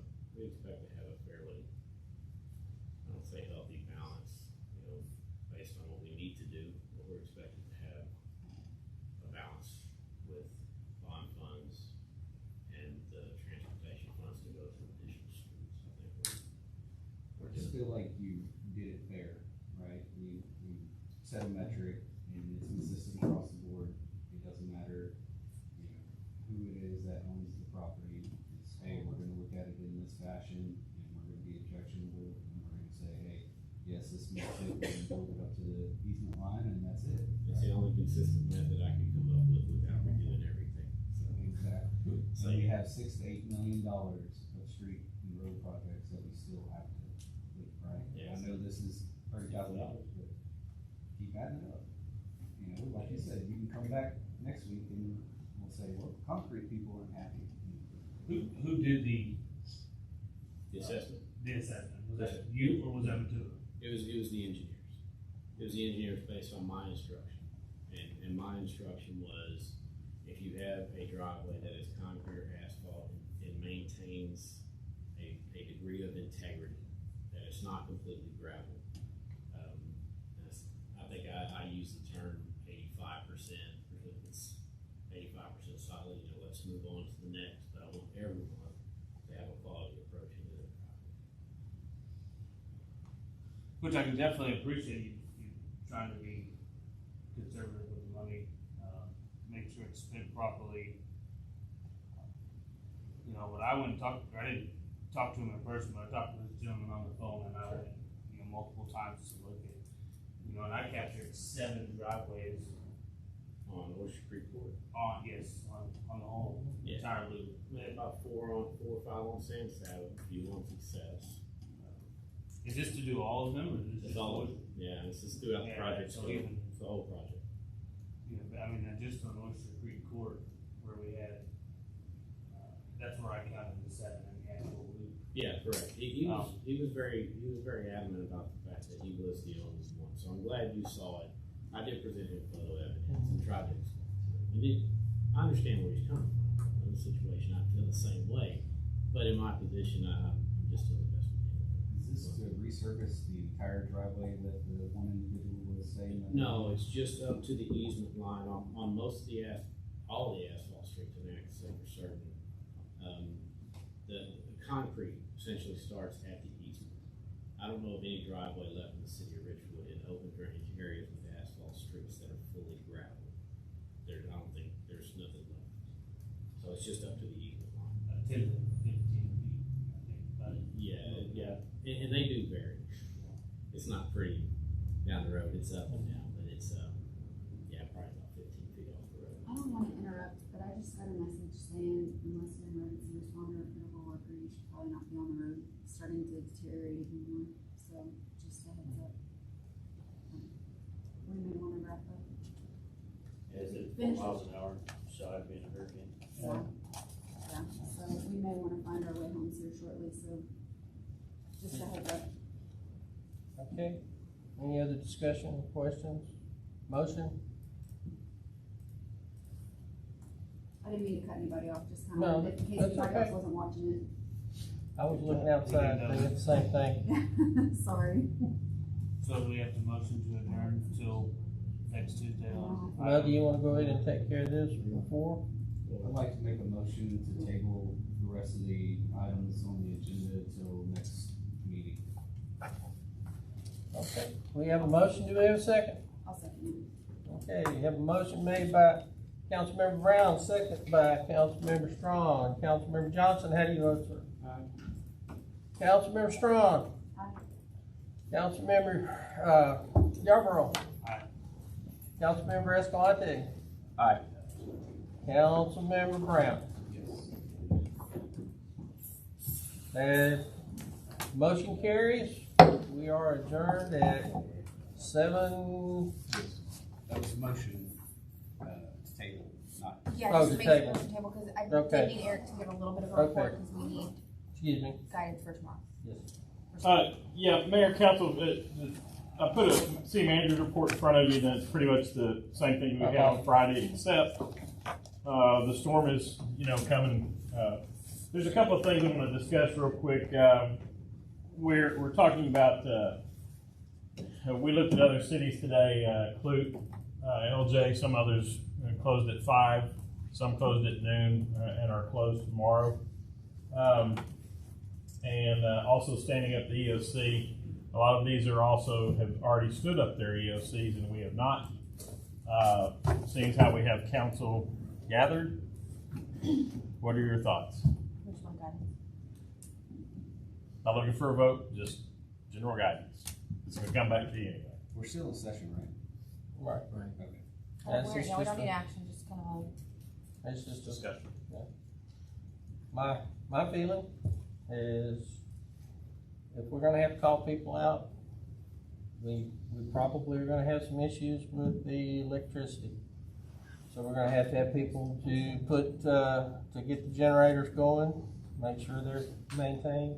fairly, I don't say healthy balance, you know, based on what we need to do, but we're expecting to have a balance with bond funds and the transportation funds to go to additional streets. I think I just feel like you did it fair, right? We set a metric and it's consistent across the board. It doesn't matter, you know, who it is that owns the property. It's, hey, we're gonna look at it in this fashion and we're gonna be objectionable and we're gonna say, hey, yes, this makes it, we're gonna build it up to the easement line and that's it. it's the only consistent method I can come up with without redoing everything. So, Exactly. So we have $6 to $8 million of street and road projects that we still have to complete, right? Yes. I know this is $30,000, but keep adding it up. You know, like you said, you can come back next week and we'll say, well, concrete people aren't happy. Who did the assessment. Was that you or was that Matua? It was the engineers. It was the engineers based on my instruction. And my instruction was, if you have a driveway that is concrete or asphalt, it maintains a degree of integrity, that it's not completely gravel. I think I use the term 85%, because it's 85% solid, you know, let's move on to the next, but I want everyone to have a quality approach into their driveway. Which I can definitely appreciate you trying to be conservative with the money, make sure it's spent properly. You know, but I didn't talk to him in person, but I talked to this gentleman on the phone, and I went, you know, multiple times to look at, you know, and I captured 7 driveways On Orchard Creek Court. on the whole Yeah. entire loop. We had about 4 or 5 on Sand Saddle, a few on Success. Is this to do all of them, or is this It's just all, yeah, this is throughout the Yeah, project, so so even- it's the whole project. You know, but I mean, just on Oyster Creek Court, where we had, that's where I counted the 7 in the actual loop. Yeah, correct. He was very adamant about the fact that he was the only one, so I'm glad you saw it. I did present him photo evidence and tried to explain to him. I understand where he's coming from in the situation. I feel the same way, but in my position, I'm just doing the best we can. Is this to resurface the entire driveway that the one individual was saying? that- No, it's just up to the easement line on most of the all the asphalt streets, and I can say for certain. The concrete essentially starts at the easement. I don't know of any driveway left in the city of Richwood in open drainage areas with asphalt streets that are fully gravel. I don't think there's nothing left. So it's just up to the easement line. 10 to 15 feet, I think, but Yeah. And they do vary. It's not pretty down the road, it's up and down, but it's, probably about 15 feet off the road. I don't wanna interrupt, but I just got a message saying unless you're an emergency responder or critical worker, you should probably not be on the road, it's starting to deteriorate even more, so just a heads up. We may wanna wrap up. Is it 4 Finish. miles an hour, so I'd be in a hurricane. Yeah, so we may wanna find our way homes here shortly, so just a heads up. Okay, any other discussion, questions, motion? I didn't mean to cut anybody off, just No, kinda, in case that's anybody okay. else wasn't watching I was looking outside, thinking the same thing. it. Sorry. so do we have to motion to adjourn until next Tuesday on? Well, do you wanna go ahead and take care of this before? I'd like to make a motion to table the rest of the items on the agenda until next meeting. Okay, we have a motion, do we have a second? I'll second it. Okay, we have a motion made by Councilmember Brown, second by Councilmember Strong. Councilmember Johnson, how do you vote, sir? Councilmember Strong. Aye. Councilmember, Yarborough. Aye. Councilmember Escalante. Aye. Councilmember Brown. And motion carries. We are adjourned at 7. That was a motion, to table, not. Yeah, Oh, just the make it table. motion table, cause I Okay. did need Eric to give a little bit of a Okay. report, cause we need Excuse me. guidance for tomorrow. Yes. Yeah, Mayor, Council, I put a city manager's report in front of you, that's pretty much the same thing we had on Friday, except, the storm is, coming. There's a couple of things I want to discuss real quick. We're talking about, we looked at other cities today, Clute, LJ, some others closed at 5, some closed at noon, and are closed tomorrow. And also standing up the EOC. A lot of these have already stood up their EOCs, and we have not. Seeing how we have council gathered, what are your thoughts? Which one guidance? Not looking for a vote, just general guidance. It's gonna come back to you anyway. We're still in session, right? Right. Okay. That's We just don't need a- action, just kinda It's just a Discussion. My feeling is if we're gonna have to call people out, we probably are gonna have some issues with the electricity. So we're gonna have people to put, to get the generators going, make sure they're maintained.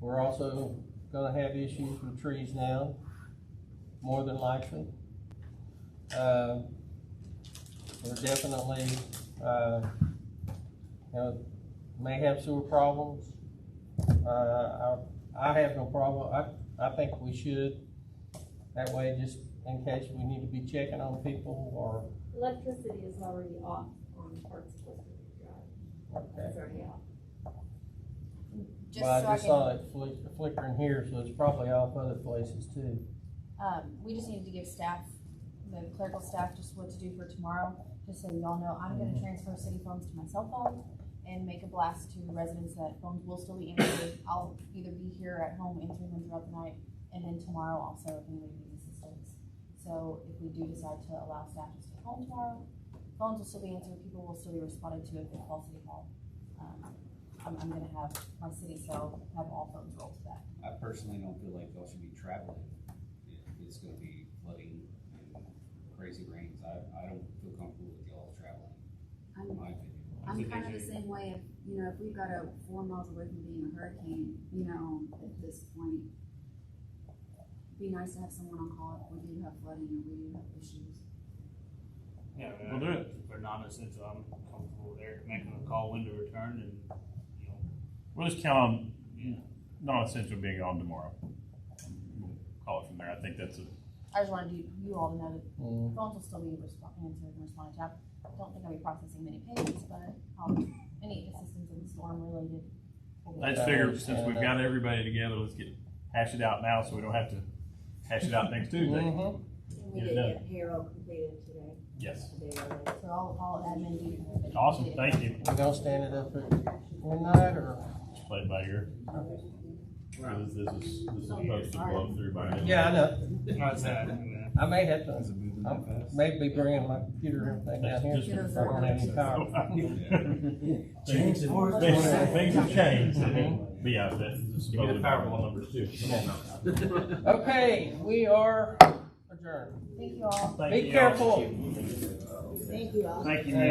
We're also gonna have issues with trees down, more than likely. We're definitely, may have sewer problems. I have no problem. I think we should. That way, just in case we need to be checking on people or. Electricity is already off on parts of West Drive. Okay. It's already off. just Well, so I I just saw can, it flickering here, so it's probably off other places too. we just needed to give staff, the clerical staff, just what to do for tomorrow. just so y'all know, I'm gonna transfer city phones to my cell phone and make a blast to residents that phones will still be answered. I'll either be here at home answering them throughout the night, and then tomorrow also if anybody needs assistance. So if we do decide to allow staff to stay home tomorrow, phones will still be answered, people will still be responded to if they call City Hall. I'm gonna have my city cell have all phones roll to that. I personally don't feel like y'all should be traveling if it's gonna be flooding and crazy rains. I don't feel comfortable with y'all traveling, in my opinion. I'm kind of the same way. If we've got 4 miles away from being a hurricane, at this point, it'd be nice to have someone on call if we do have flooding or we do have issues. Yeah, We'll do it. For non-essential, I'm comfortable there, making a call when to return and, We'll just count on non-essential being on tomorrow. We'll call it from there. I think that's I just wanted you all to know that phones will still be answered and responded to. I don't think I'll be processing many payments, but any assistance in the storm related. I just figured since we've got everybody together, let's hash it out now so we don't have to hash it out next Tuesday. And we did get payroll completed today. Yes. So I'll admin you. Awesome, thank you. We're gonna stand it up at midnight or? Just play it by ear. This is supposed to blow through by midnight. Yeah, I know. how's that? I may have to, I may be bringing my computer and everything down here. Just so I don't have any power. Things have changed. But yeah, that's supposed to be powerful numbers too. Okay, we are adjourned. Thank you all. Thank Be you. careful. Thank you all. Thank you, man.